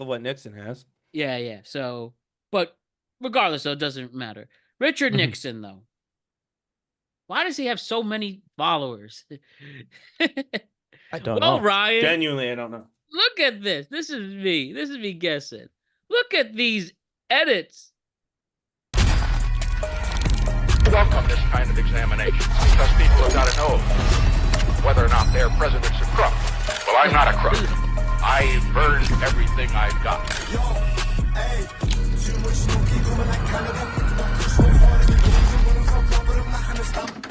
of what Nixon has. Yeah. So, but regardless, though, it doesn't matter. Richard Nixon, though, why does he have so many followers? I don't know. Well, Ryan, genuinely, I don't know. Look at this. This is me guessing. Look at these edits. Welcome this kind of examination because people have got to know whether or not their president's a crook. Well, I'm not a crook. I've earned everything I've got.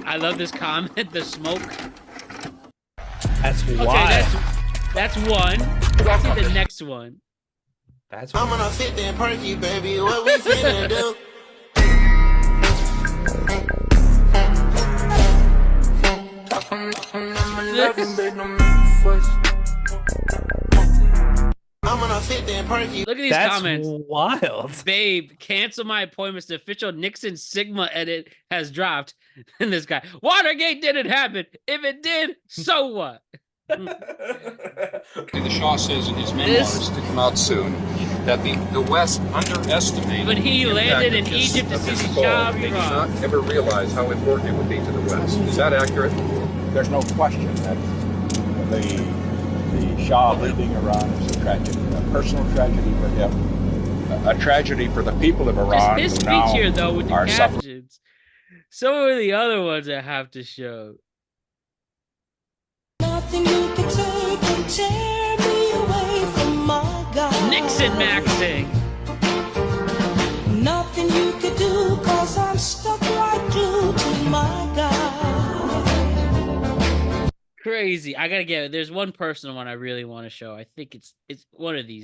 I love this comment. The smoke. That's why. That's one. Let's see the next one. That's. I'm gonna fit that perky, baby. What we finna do? I'm gonna fit that perky. Look at these comments. Wild. Babe, cancel my appointments. The official Nixon Sigma edit has dropped. And this guy, Watergate didn't happen. If it did, so what? The Shaw says in his memoirs to come out soon that the West underestimated When he the landed impact in of his- Egypt to of see his the fall. Shah of They did Iran. not ever realize how important it would be to the West. Is that accurate? There's no question that the Shah leaving Iran is a tragedy, a personal tragedy for him, a tragedy for the people of Iran. Just his who speech now here, though, with the are suffering. captions. Some of the other ones I have to show. Nothing you can take can tear me away from my God. Nixon maxing. Nothing you can do, cause I'm stuck like glue to my God. Crazy. I gotta get it. There's one personal one I really want to show. I think it's one of these.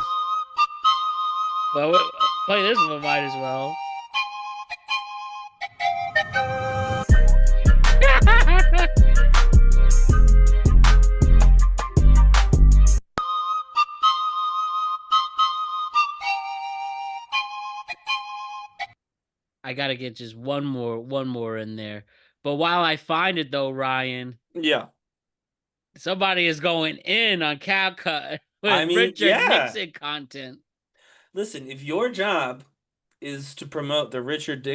Well, play this one, might as well. I gotta get just one more in there. But while I find it though, Ryan, Yeah. somebody is going in on CapCut with I mean, Richard yeah. Nixon content. Listen, if your job is to promote the Richard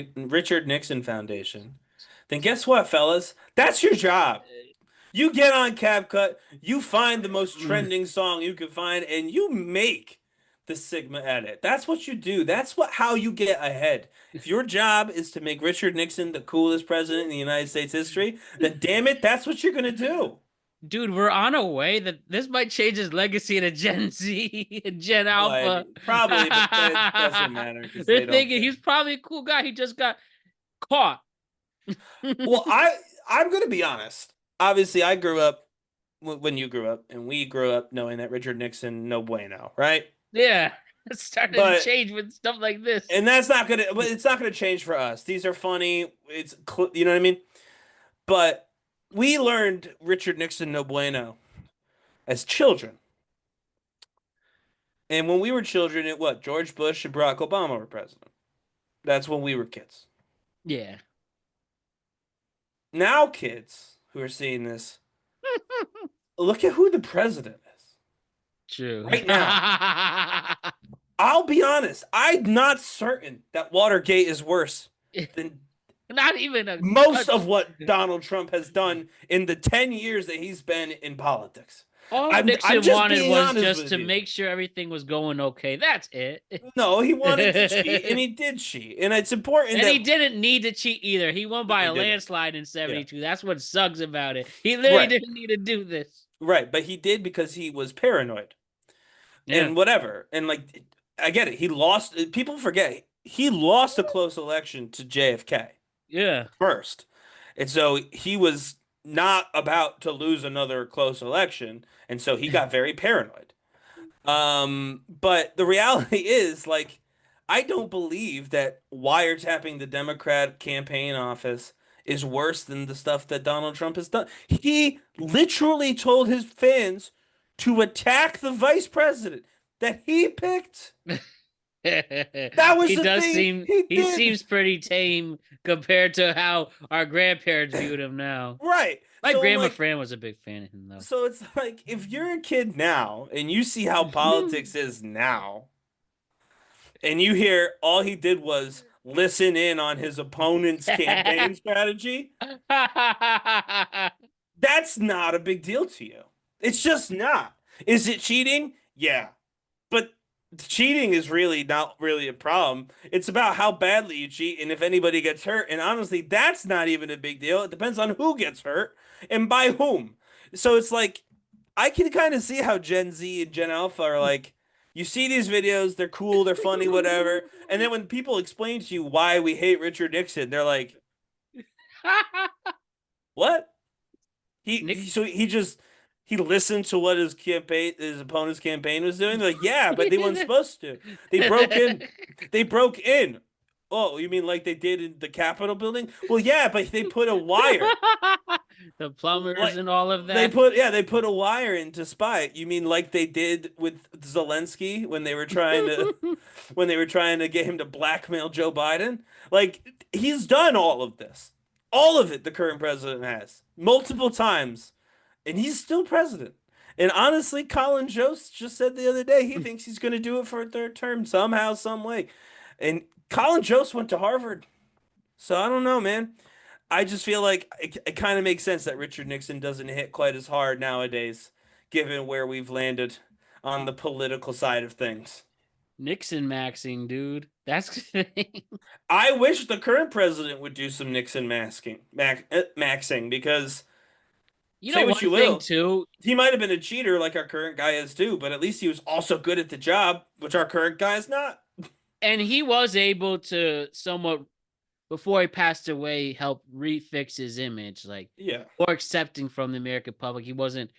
Nixon Foundation, then guess what, fellas? That's your job. You get on CapCut, you find the most trending song you can find, and you make the Sigma edit. That's what you do. That's how you get ahead. If your job is to make Richard Nixon the coolest president in the United States history, then damn it, that's what you're gonna do. Dude, we're on a way that this might change his legacy to Gen Z and Gen Alpha. Probably, but that doesn't matter. They're thinking he's probably a cool guy. He just got caught. Well, I'm gonna be honest. Obviously, I grew up when you grew up, and we grew up knowing that Richard Nixon, no bueno, right? Yeah, it's starting to change with stuff like this. And that's not gonna. It's not gonna change for us. These are funny. You know what I mean? But we learned Richard Nixon, no bueno, as children. And when we were children, George Bush and Barack Obama were president. That's when we were kids. Yeah. Now, kids who are seeing this, look at who the president is. True. Right now. I'll be honest. I'm not certain that Watergate is worse than not even most of what Donald Trump has done in the 10 years that he's been in politics. All Nixon wanted was just to make sure everything was going okay. That's it. No, he wanted to cheat, and he did cheat. And it's important and he didn't need to cheat either. He won by a landslide in 72. Yeah. That's what sucks about it. He literally didn't need to do this. Right, but he did because he was paranoid. Yeah. And whatever. And, like, I get it. He lost. People forget. He lost a close election to JFK. Yeah. First. And so he was not about to lose another close election. And so he got very paranoid. But the reality is, like, I don't believe that wiretapping the Democrat campaign office is worse than the stuff that Donald Trump has done. He literally told his fans to attack the vice president that he picked. That was the thing. He seems pretty tame compared to how our grandparents viewed him now. Right. My grandma Fran was a big fan of him, though. So it's like, if you're a kid now and you see how politics is now, and you hear all he did was listen in on his opponent's campaign strategy, that's not a big deal to you. It's just not. Is it cheating? Yeah. But cheating is really not really a problem. It's about how badly you cheat and if anybody gets hurt. And honestly, that's not even a big deal. It depends on who gets hurt and by whom. So it's like, I can kind of see how Gen Z and Gen Alpha are like, you see these videos, they're cool, they're funny, whatever. And then when people explain to you why we hate Richard Nixon, they're like, what? He listened to what his opponent's campaign was doing. They're like, yeah, but they weren't supposed to. They broke in. Oh, you mean like they did in the Capitol building? Well, yeah, but they put a wire. The plumbers and all of that. They put a wire in to spy. You mean like they did with Zelensky when they were trying to get him to blackmail Joe Biden? Like, he's done all of this. All of it the current president has multiple times. And he's still president. And honestly, Colin Jost just said the other day he thinks he's going to do it for a third term somehow, some way. And Colin Jost went to Harvard. So I don't know, man. I just feel like it kind of makes sense that Richard Nixon doesn't hit quite as hard nowadays, given where we've landed on the political side of things. Nixon maxing, dude. That's I wish the current president would do some Nixon maxing because you say know what one you thing will, too. he might have been a cheater like our current guy is too, but at least he was also good at the job, which our current guy is not. And he was able to somewhat, before he passed away, help refix his image, like Yeah. more accepting from the American public. He wasn't,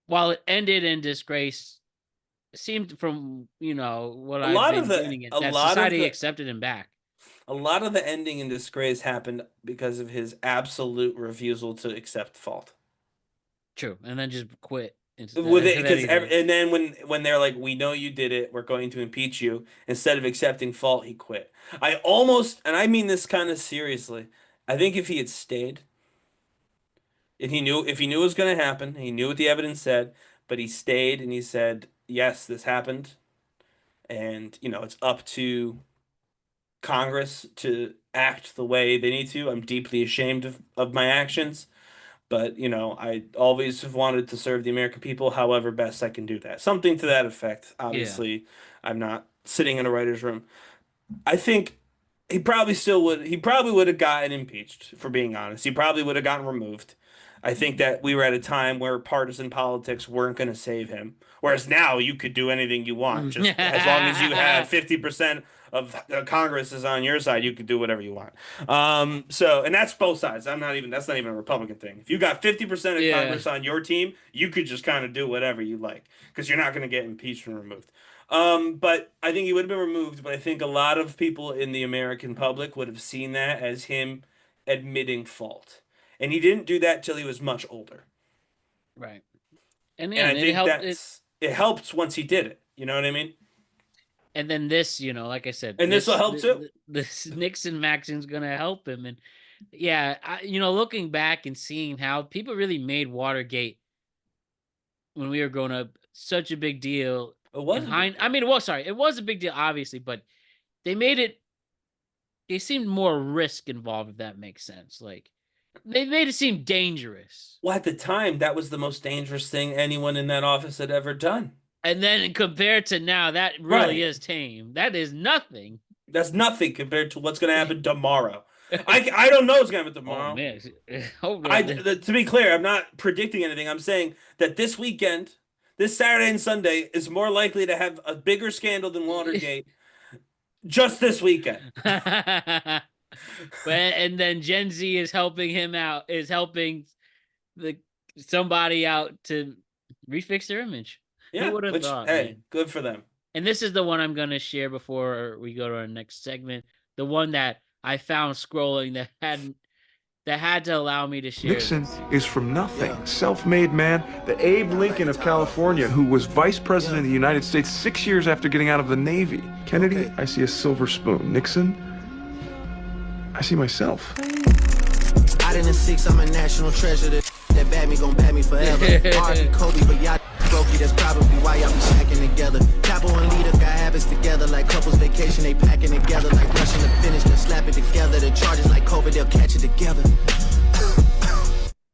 while it ended in disgrace, it seemed from what A I've lot been of the reading it, a that lot of society the accepted him back. a lot of the ending in disgrace happened because of his absolute refusal to accept fault. True, and then just quit instead With it, of because anything. and then when they're like, we know you did it, we're going to impeach you. Instead of accepting fault, he quit. I almost, and I mean this kind of seriously, I think if he had stayed, if he knew it was going to happen, he knew what the evidence said, but he stayed and he said, yes, this happened, and it's up to Congress to act the way they need to. I'm deeply ashamed of my actions. But, I always have wanted to serve the American people however best I can do that. Something to that effect. Yeah. Obviously, I'm not sitting in a writer's room. I think he probably would have gotten impeached, for being honest. He probably would have gotten removed. I think that we were at a time where partisan politics weren't going to save him. Whereas now you could do anything you want. Just as long as you have 50% of the Congress is on your side, you could do whatever you want. And that's both sides. That's not even a Republican thing. If you got 50% of Congress on your team, you could just kind of do whatever you like because you're not going to get impeached and removed. But I think he would have been removed, but I think a lot of people in the American public would have seen that as him admitting fault. And he didn't do that till he was much older. Right. And And I it think helped. it helped once he did it. You know what I mean? And then this, like I said, And this will help too. This Nixon maxing's gonna help him. And yeah, looking back and seeing how people really made Watergate when we were growing up such a big deal. It was it was a big deal, obviously, but they made it. They seemed more risk involved, if that makes sense. Like they made it seem dangerous. Well, at the time, that was the most dangerous thing anyone in that office had ever done. And then compared to now, that really is tame. That is nothing. That's nothing compared to what's going to happen tomorrow. I don't know what's going to happen tomorrow. Oh, man. To be clear, I'm not predicting anything. I'm saying that this weekend, this Saturday and Sunday, is more likely to have a bigger scandal than Watergate just this weekend. And then Gen Z is helping him out, is helping somebody out to refix their image. Yeah, who would have thought? Hey, man? good for them. And this is the one I'm going to share before we go to our next segment. The one that I found scrolling that had to allow me to share. Nixon is from nothing, self-made man, the Abe Lincoln of California, who was vice president of the United States 6 years after getting out of the Navy. Kennedy, I see a silver spoon. Nixon, I see myself. Out in the six, I'm a national treasure. That bad me gon' bad me forever. R.I.P. Kobe, but y'all brokey. That's probably why y'all be stacking together. Capo and leader got habits together like couples vacation. They packing together like rushing to finish. They slap it together. The charges like COVID, they'll catch it together.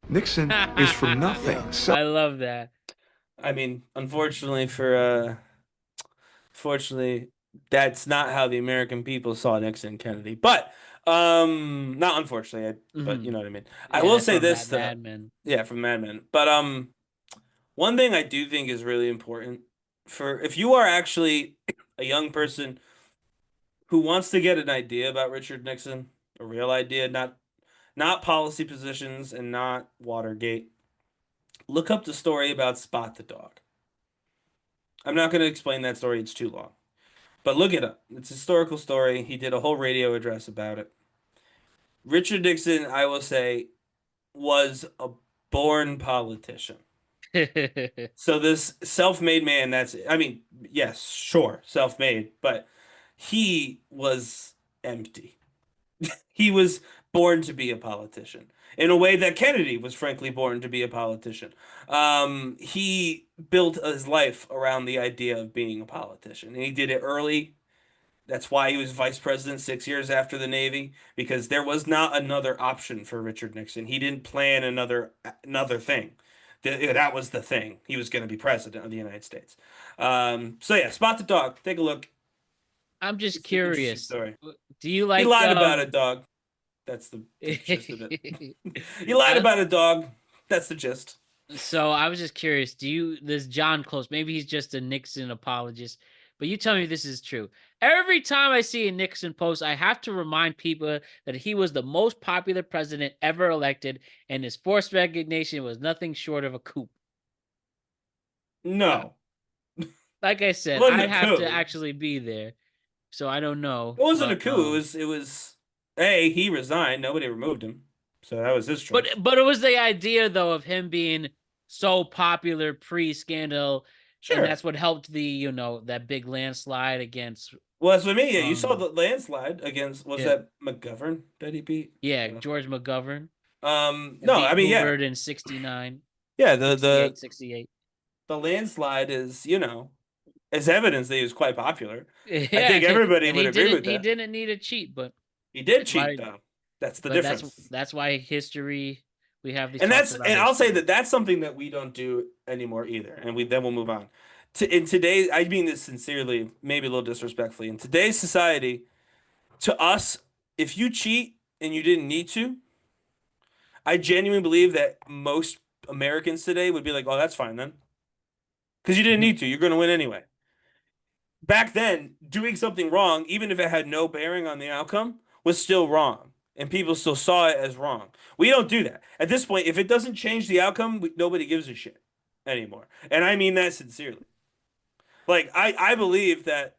Nixon is from nothing. I love that. I mean, unfortunately, that's not how the American people saw Nixon and Kennedy. But not unfortunately, but you know what I mean. I will say this though. Mad Men. Yeah, from Mad Men. But one thing I do think is really important for if you are actually a young person who wants to get an idea about Richard Nixon, a real idea, not policy positions and not Watergate, look up the story about Spot the dog. I'm not going to explain that story, it's too long. But look it up. It's a historical story. He did a whole radio address about it. Richard Nixon, I will say, was a born politician. So this self-made man, yes, sure, self-made, but he was empty. He was born to be a politician. in a way that Kennedy was frankly born to be a politician. He built his life around the idea of being a politician, and he did it early. That's why he was vice president 6 years after the Navy, because there was not another option for Richard Nixon. He didn't plan another thing. That was the thing. He was going to be president of the United States. So yeah, Spot the Dog. Take a look. I'm just It's an interesting curious. story. Do you like? He lied about it, dog. That's the gist of it. He lied about it, dog. That's the gist. So I was just curious. This John Close? Maybe he's just a Nixon apologist. But you tell me if this is true. Every time I see a Nixon post, I have to remind people that he was the most popular president ever elected, and his forced resignation was nothing short of a coup. No. Like I said, Wasn't I a have coup. to actually be there, so I don't know. It wasn't a But, coup. It was he resigned. Nobody removed him. So that was his choice. But it was the idea though of him being so popular pre-scandal. Sure. And that's what helped that big landslide against. Well, that's what I mean. Yeah, you saw the landslide against, that McGovern that he beat? Yeah, George McGovern. No, I mean, Hoovered in 69. Yeah, 68. The landslide is, is evidence that he was quite popular. Yeah, I think everybody would agree with that. He didn't need to cheat, but he did cheat, though. That's the difference. That's why history. We have these. And I'll say that's something that we don't do anymore either. And then we'll move on. In today's, I mean this sincerely, maybe a little disrespectfully. In today's society, to us, if you cheat and you didn't need to, I genuinely believe that most Americans today would be like, "Oh, that's fine then," because you didn't need to. You're going to win anyway. Back then, doing something wrong, even if it had no bearing on the outcome, was still wrong. And people still saw it as wrong. We don't do that. At this point, if it doesn't change the outcome, nobody gives a shit anymore. And I mean that sincerely. Like, I believe that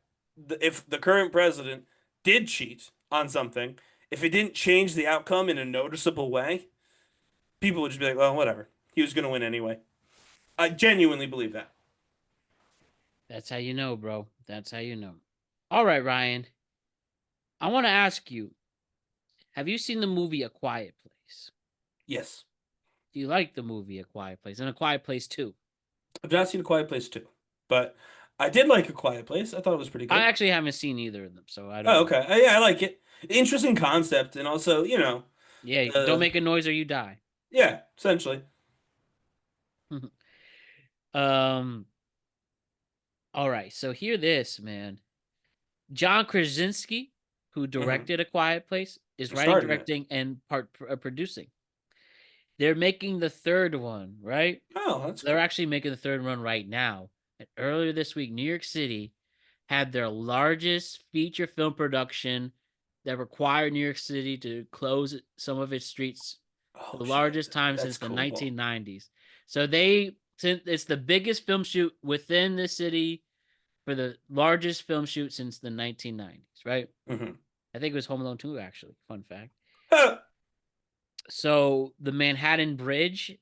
if the current president did cheat on something, if it didn't change the outcome in a noticeable way, people would just be like, well, whatever. He was going to win anyway. I genuinely believe that. That's how you know, bro. That's how you know. All right, Ryan. I want to ask you, have you seen the movie A Quiet Place? Yes. Do you like the movie A Quiet Place and A Quiet Place 2? I've not seen A Quiet Place 2, but I did like A Quiet Place. I thought it was pretty good. I actually haven't seen either of them, so I don't know. Okay. Yeah, I like it. Interesting concept, and also, Yeah, don't make a noise or you die. Yeah, essentially. All right, so hear this, man. John Krasinski, who directed A Quiet Place, is writing, directing, and producing. They're making the third one, right? Oh, that's They're actually making the third one right now. And earlier this week, New York City had their largest feature film production that required New York City to close some of its streets for the largest time since the 1990s. So it's the biggest film shoot within the city for the largest film shoot since the 1990s, right? Mm-hmm. I think it was Home Alone 2, actually. Fun fact. So the Manhattan Bridge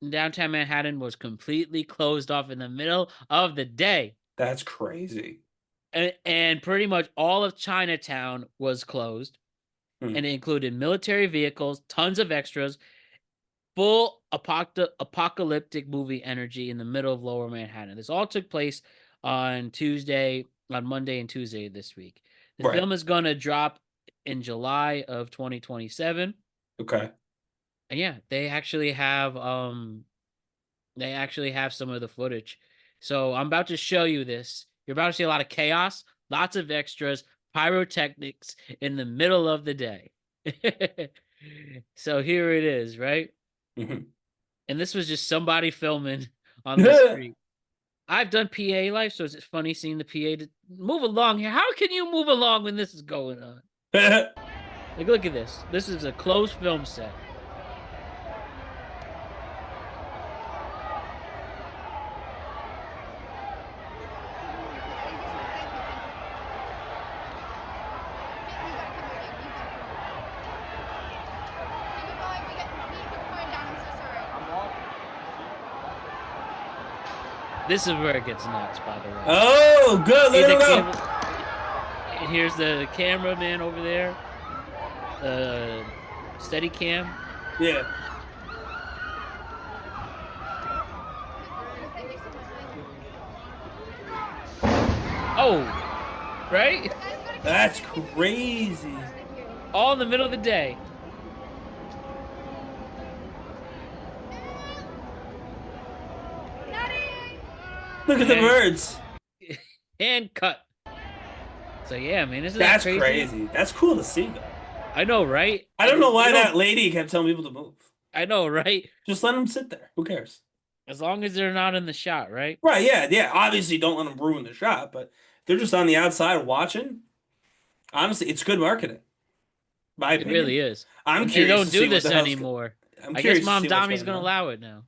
in downtown Manhattan was completely closed off in the middle of the day. That's crazy. And pretty much all of Chinatown was closed. And it included military vehicles, tons of extras, full apocalyptic movie energy in the middle of Lower Manhattan. This all took place on Monday and Tuesday this week. The film is going to drop in July of 2027. Okay. And yeah, they actually have some of the footage. So I'm about to show you this. You're about to see a lot of chaos, lots of extras, pyrotechnics in the middle of the day. So here it is, right? Mm-hmm. And this was just somebody filming on the street. I've done PA life, so it's funny seeing the PA to move along here. How can you move along when this is going on? Like, look at this. This is a closed film set. This is where it gets nuts, by the way. Oh, good. Let it go. Here's the cameraman over there. Steady cam. Yeah. Oh, right? That's crazy. All in the middle of the day. Look at the And- birds. And cut. So yeah, man, isn't That's that crazy. That's cool to see, though. I know, right? I don't know why You know- that lady kept telling people to move. I know, right? Just let them sit there. Who cares? As long as they're not in the shot, right? Right, yeah. Obviously, don't let them ruin the shot, but if they're just on the outside watching, honestly, it's good marketing. My It opinion. really is. I'm But they curious don't to see do what this the hell's go- anymore. I'm I curious guess to Mom see what's Dommy's going gonna on. allow it now.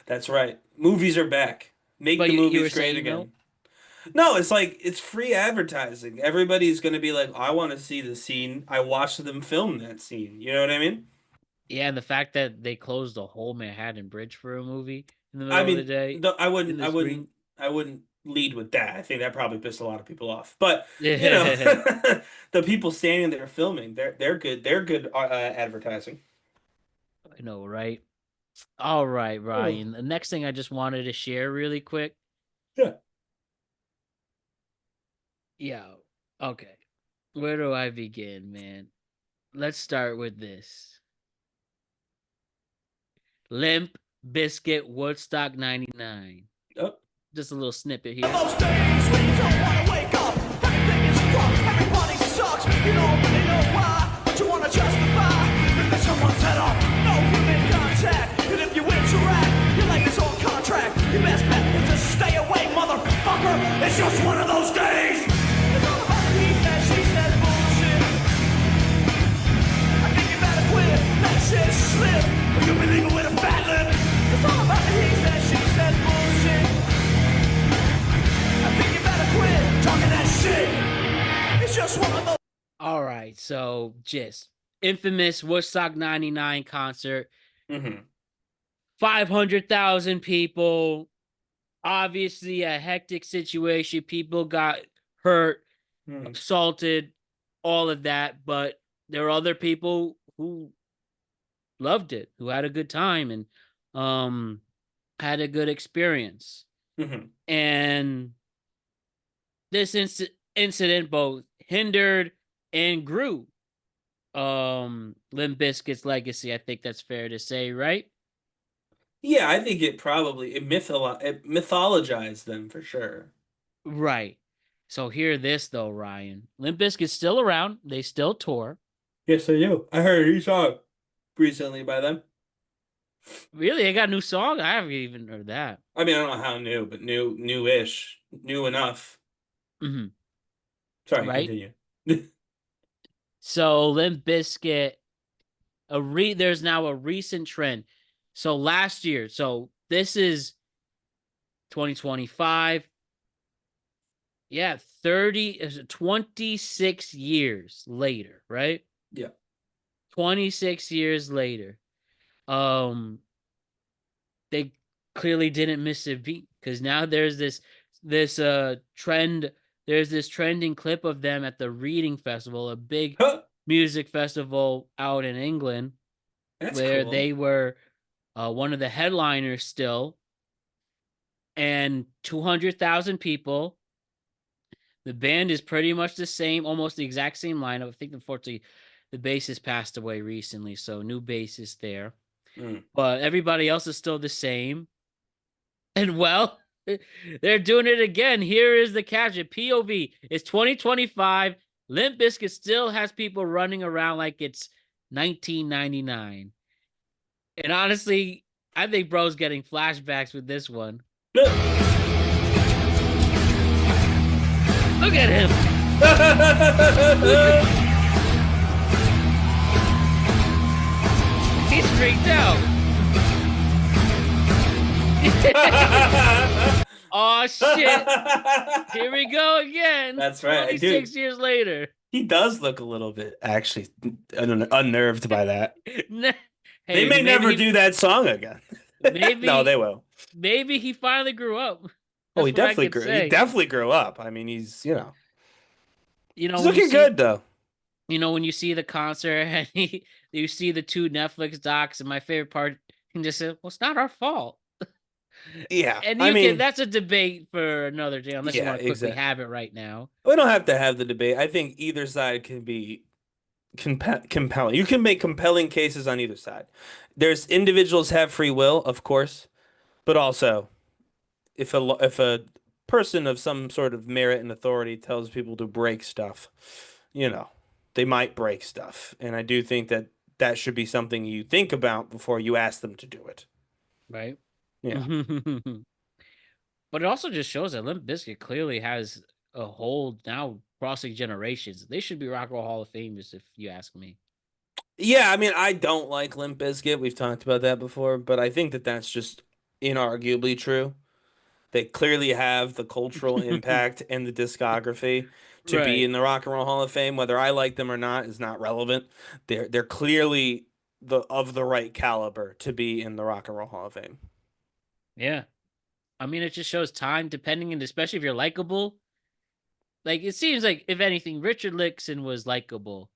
That's right. Movies are back. Make But the you were movies great saying, again. No, it's like it's free advertising. Everybody's gonna be like, I want to see the scene. I watched them film that scene. You know what I mean? Yeah, and the fact that they closed the whole Manhattan Bridge for a movie in the middle I of the mean, day. I in the screen. wouldn't lead with that. I think that probably pissed a lot of people off. But you know, the people standing there filming, they're good. They're good advertising. I know, right? All right, Ryan. The next thing I just wanted to share really quick. Yeah. Yeah. Okay. Where do I begin, man? Let's start with this. Limp Bizkit Woodstock 99. Oh. Just a little snippet here. Those days when you don't want to wake up, everything is fucked, everybody sucks. You don't really know why, but you want to justify. Ripping someone's head off, no human contact. And if you interact, you're like this on contract. Your best bet is to stay away, motherfucker. It's just one of those days. It's all about the he said, she said bullshit. I think you better quit, that shit slip. Or you'll be leaving with a fat lip. It's all about the he said, she said bullshit. I think you better quit talking that shit. It's just one of those. All right, so just infamous Woodstock 99 concert. 500,000 people. Obviously a hectic situation. People got hurt, assaulted, all of that, but there are other people who loved it, who had a good time and had a good experience. And this incident both hindered and grew Limp Bizkit's legacy. I think that's fair to say, right? Yeah, I think it mythologized them for sure. Right. So hear this though, Ryan. Limp Bizkit's still around. They still tour. Yes, they do. I heard a new song recently by them. Really? They got a new song? I haven't even heard that. I mean, I don't know how new, but newish, new enough. Sorry, Right? continue. So Limp Bizkit, there's now a recent trend. So last year, so this is 2025. Yeah, 26 years later, right? Yeah. 26 years later. They clearly didn't miss a beat because now there's this trend. There's this trending clip of them at the Reading Festival, a big music festival out in England, where cool. they were one of the headliners still, and 200,000 people. The band is pretty much the same, almost the exact same lineup. I think, unfortunately, the bassist passed away recently, so new bassist there. But everybody else is still the same. And, well, they're doing it again. Here is the caption. POV. It's 2025. Limp Bizkit still has people running around like it's 1999. And honestly, I think bro's getting flashbacks with this one. Look at him. He's freaked out. Oh, shit. Here we go again. That's right. 26 years later. He does look a little bit, actually, unnerved by that. Hey, they may never do that song again. Maybe No, they will. Maybe he finally grew up. Oh, he That's what I definitely could grew. say. He definitely grew up. I mean, he's You know, he's looking good though. when you see the concert and you see the 2 Netflix docs, and my favorite part, you can just say, "Well, it's not our fault." Yeah, And I mean, that's a debate for another day, unless you yeah, want to quickly exactly. have it right now. We don't have to have the debate. I think either side can be compelling. You can make compelling cases on either side. There's individuals have free will, of course, but also if a person of some sort of merit and authority tells people to break stuff, you know, they might break stuff. And I do think that that should be something you think about before you ask them to do it. Right? Yeah. But it also just shows that Limp Bizkit clearly has a hold now crossing generations. They should be Rock and Roll Hall of Famers, if you ask me. Yeah, I mean, I don't like Limp Bizkit. We've talked about that before, but I think that that's just inarguably true. They clearly have the cultural impact and the discography to be Right. in the Rock and Roll Hall of Fame. Whether I like them or not is not relevant. They're clearly the right caliber to be in the Rock and Roll Hall of Fame. Yeah. I mean, it just shows time, depending, and especially if you're likable. Like, it seems like, if anything, Richard Nixon was likable.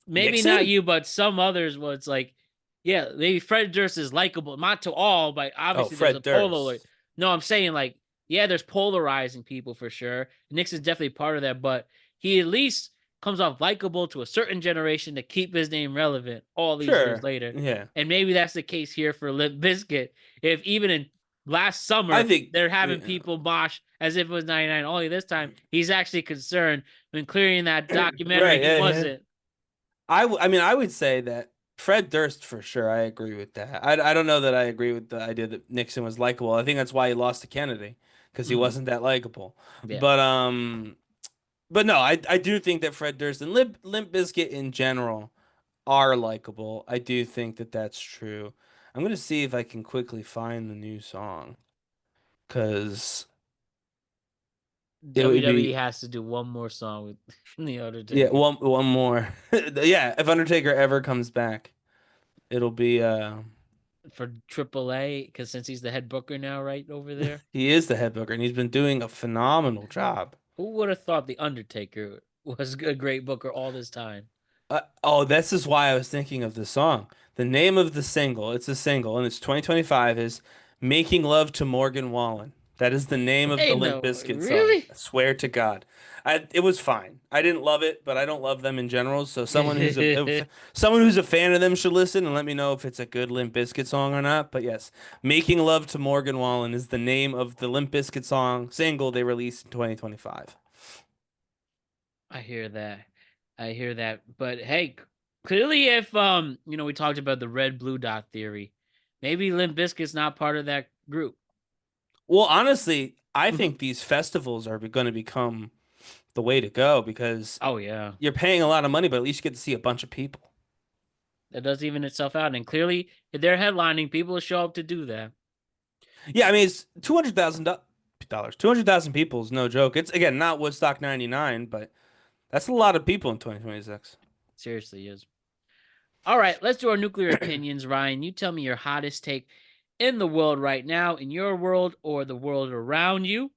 Maybe not Nixon? you, but some others was like, yeah, maybe Fred Durst is likable. Not to all, but Oh, obviously there's a Fred polar. Durst. No, I'm saying, like, yeah, there's polarizing people for sure. Nixon's definitely part of that, but he at least comes off likable to a certain generation to keep his name relevant all these years Sure. later. Yeah. And maybe that's the case here for Limp Bizkit. If even in last I summer think they're having yeah. people mosh as if it was 99, only this time he's actually concerned when clearing that documentary Right, he yeah, yeah. wasn't. I mean, I would say that Fred Durst for sure. I agree with that. I don't know that I agree with the idea that Nixon was likable. I think that's why he lost to Kennedy because he wasn't that likable. Yeah. But no, I do think that Fred Durst and Limp Bizkit in general are likable. I do think that that's true. I'm gonna see if I can quickly find the new song because it would WWE be has to do one more song with the yeah Undertaker one more yeah if Undertaker ever comes back it'll be for AAA, because since he's the head booker now, right over there. he is the head booker and he's been doing a phenomenal job. Who would have thought the Undertaker was a great booker all this time? Oh, this is why I was thinking of the song. The name of the single, it's a single, and it's 2025, is Making Love to Morgan Wallen. That is the name of the Hey, Limp no, Bizkit song. really? I swear to God. It was fine. I didn't love it, but I don't love them in general. So someone who's a fan of them should listen and let me know if it's a good Limp Bizkit song or not. But yes, Making Love to Morgan Wallen is the name of the Limp Bizkit song single they released in 2025. I hear that. I hear that. But hey, clearly, if we talked about the red blue dot theory, maybe Limp Bizkit's not part of that group. Well, honestly, I think these festivals are going to become the way to go because Oh yeah, you're paying a lot of money, but at least you get to see a bunch of people. that does even itself out, and clearly, if they're headlining, people will show up to do that. Yeah, I mean it's $200,000. 200,000 people is no joke. It's again not Woodstock '99, but that's a lot of people in 2026. Seriously is. All right, let's do our nuclear opinions, Ryan. You tell me your hottest take in the world right now, in your world or the world around you.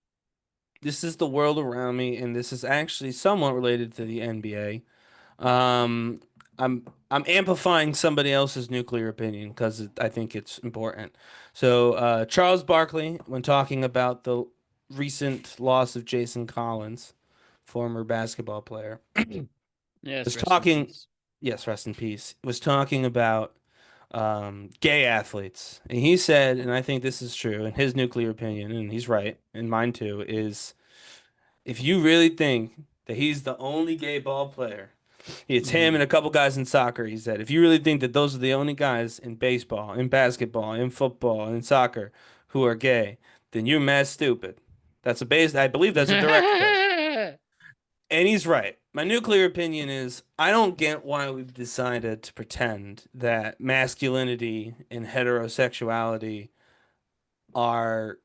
This is the world around me, and this is actually somewhat related to the NBA. Um, I'm amplifying somebody else's nuclear opinion because I think it's important. So Charles Barkley, when talking about the recent loss of Jason Collins, former basketball player, Yes, was rest in talking. peace. Yes, rest in peace. Was talking about gay athletes, and he said, and I think this is true in his nuclear opinion, and he's right, and mine too, is if you really think that he's the only gay ball player, it's him and a couple guys in soccer. He said, if you really think that those are the only guys in baseball, in basketball, in football, in soccer who are gay, then you're mad stupid. That's a base. I believe that's a direct quote. And he's right. My nuclear opinion is I don't get why we've decided to pretend that masculinity and heterosexuality are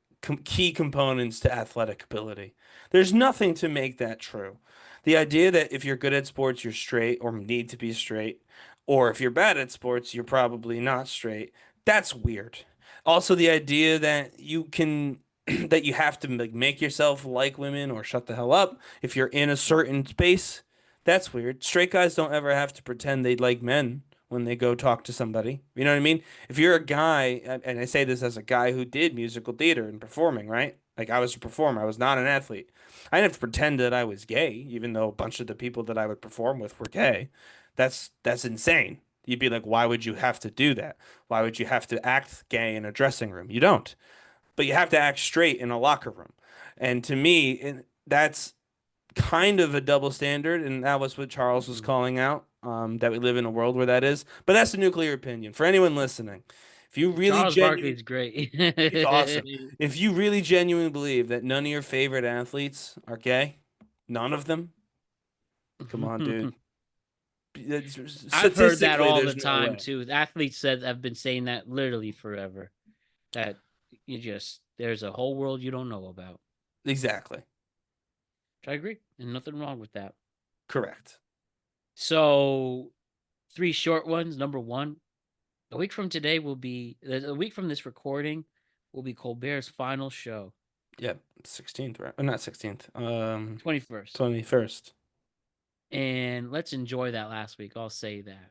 key components to athletic ability. There's nothing to make that true. The idea that if you're good at sports, you're straight or need to be straight, or if you're bad at sports, you're probably not straight, that's weird. Also, the idea that you can that you have to make yourself like women or shut the hell up if you're in a certain space, That's weird. Straight guys don't ever have to pretend they like men when they go talk to somebody. You know what I mean? If you're a guy, and I say this as a guy who did musical theater and performing, right? Like I was a performer, I was not an athlete. I didn't have to pretend that I was gay, even though a bunch of the people that I would perform with were gay. That's insane. You'd be like, why would you have to do that? Why would you have to act gay in a dressing room? You don't. But you have to act straight in a locker room. And to me, that's kind of a double standard, and that was what Charles was calling out. That we live in a world where that is, but that's a nuclear opinion for anyone listening. If you really Charles genuinely, Barkley's great. he's awesome. If you really genuinely believe that none of your favorite athletes are gay, none of them, come on, dude. I've heard that Statistically, all the there's no time way. too. The athletes said I've been saying that literally forever. That there's a whole world you don't know about. Exactly. Which I agree, and nothing wrong with that. Correct. So, 3 short ones. Number 1, a week from today will be a week from this recording will be Colbert's final show. Yep, 16th, right? Not 16th. 21st. 21st. And let's enjoy that last week. I'll say that.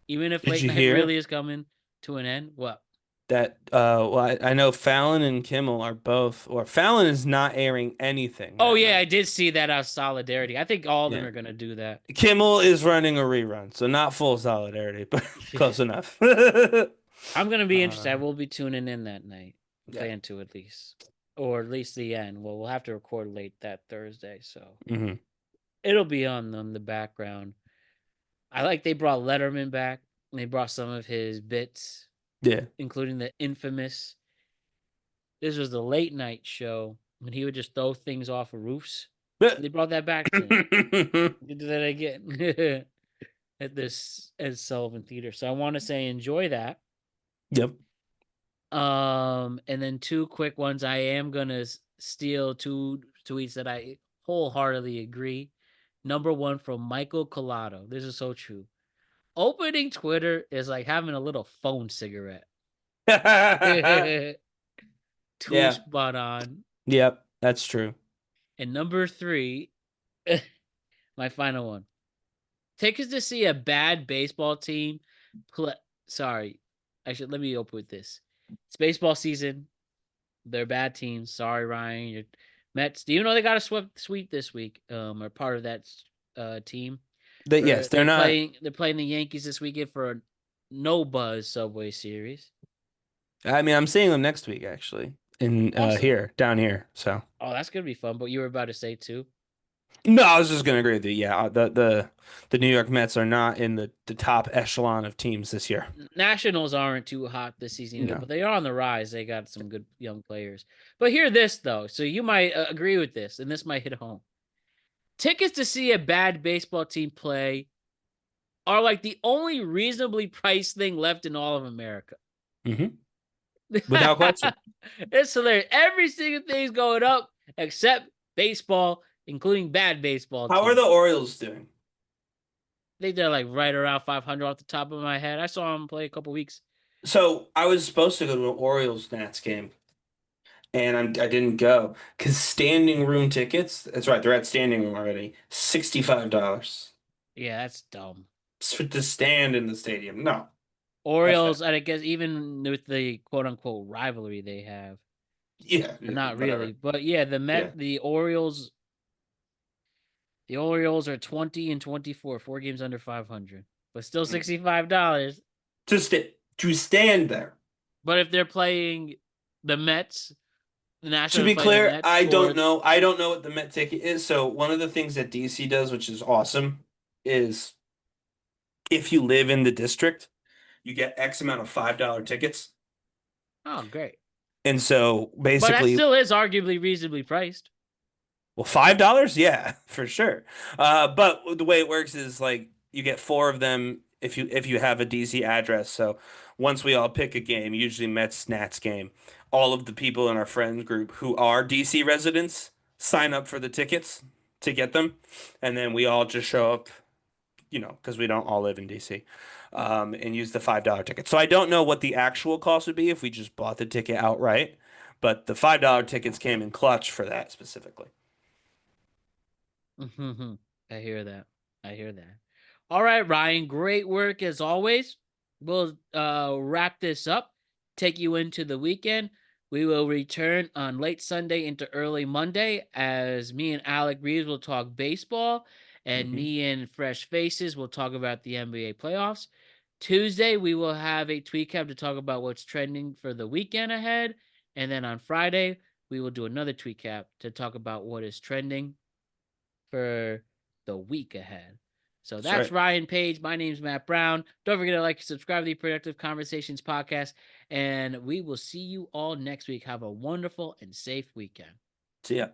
Even if Did late you night hear really is coming to an end, what? that? Well, I know Fallon and Kimmel are both, or Fallon is not airing anything. Oh that yeah, night. I did see that out of solidarity. I think all of them Yeah. are gonna do that. Kimmel is running a rerun, so not full solidarity, but close enough. I'm gonna be interested. I will be tuning in that night. Yeah. Plan to at least, or at least the end. Well, we'll have to record late that Thursday, so it'll be on the background. I like they brought Letterman back. And they brought some of his bits, Yeah. including the infamous. This was the late night show when he would just throw things off of roofs. They brought that back to him. They did that again at this at Sullivan Theater. So I want to say enjoy that. Yep. And then 2 quick ones. I am gonna steal 2 tweets that I wholeheartedly agree. Number 1 from Michael Collado. This is so true. Opening Twitter is like having a little phone cigarette. Too Yeah. spot on. Yep, that's true. And number 3, my final one. Tickets to see a bad baseball team play. Sorry, let me open with this. It's baseball season. They're bad teams. Sorry, Ryan. Your Mets. Do you know they got a sweep this week? Are part of that team. Yes, they're not. They're playing the Yankees this weekend for a no buzz Subway Series. I mean, I'm seeing them next week actually in Awesome. down here. So. Oh, that's gonna be fun. But you were about to say too. No, I was just gonna agree with you. Yeah, the New York Mets are not in the top echelon of teams this year. Nationals aren't too hot this season either, No. but they are on the rise. They got some good young players. But hear this though, so you might agree with this, and this might hit home. Tickets to see a bad baseball team play are like the only reasonably priced thing left in all of America. Without question. It's hilarious. Every single thing's going up except baseball, including bad baseball. How are the Orioles doing? I think they're like right around 500 off the top of my head. I saw them play a couple weeks. So I was supposed to go to an Orioles Nats game, and I didn't go because standing room tickets. That's right, they're at standing room already. $65 Yeah, that's dumb. to stand in the stadium. No. Orioles, and I guess even with the quote unquote rivalry they have. Yeah. Not whatever. really. But yeah, the Orioles. The Orioles are 20-24, 4 games under 500. But still $65. To stand there. But if they're playing the Mets, the Nationals. To be clear, Mets, I don't know. I don't know what the Met ticket is. So one of the things that DC does, which is awesome, is if you live in the district, you get X amount of $5 tickets. Oh, great. And so basically, but that still is arguably reasonably priced. Well, $5, yeah, for sure. But the way it works is like you get 4 of them if you have a DC address. So once we all pick a game, usually Mets Nats game, all of the people in our friend group who are DC residents sign up for the tickets to get them, and then we all just show up, because we don't all live in DC, and use the $5 ticket. So I don't know what the actual cost would be if we just bought the ticket outright, but the $5 tickets came in clutch for that specifically. I hear that. I hear that. All right, Ryan, great work as always. We'll wrap this up, take you into the weekend. We will return on late Sunday into early Monday as me and Alec Reeves will talk baseball, and me and Fresh Faces will talk about the NBA playoffs. Tuesday, we will have a tweet cap to talk about what's trending for the weekend ahead. And then on Friday, we will do another tweet cap to talk about what is trending for the week ahead. So that's right. Ryan Page. My name's Matt Brown. Don't forget to like and subscribe to the Productive Conversations podcast. And we will see you all next week. Have a wonderful and safe weekend. See ya.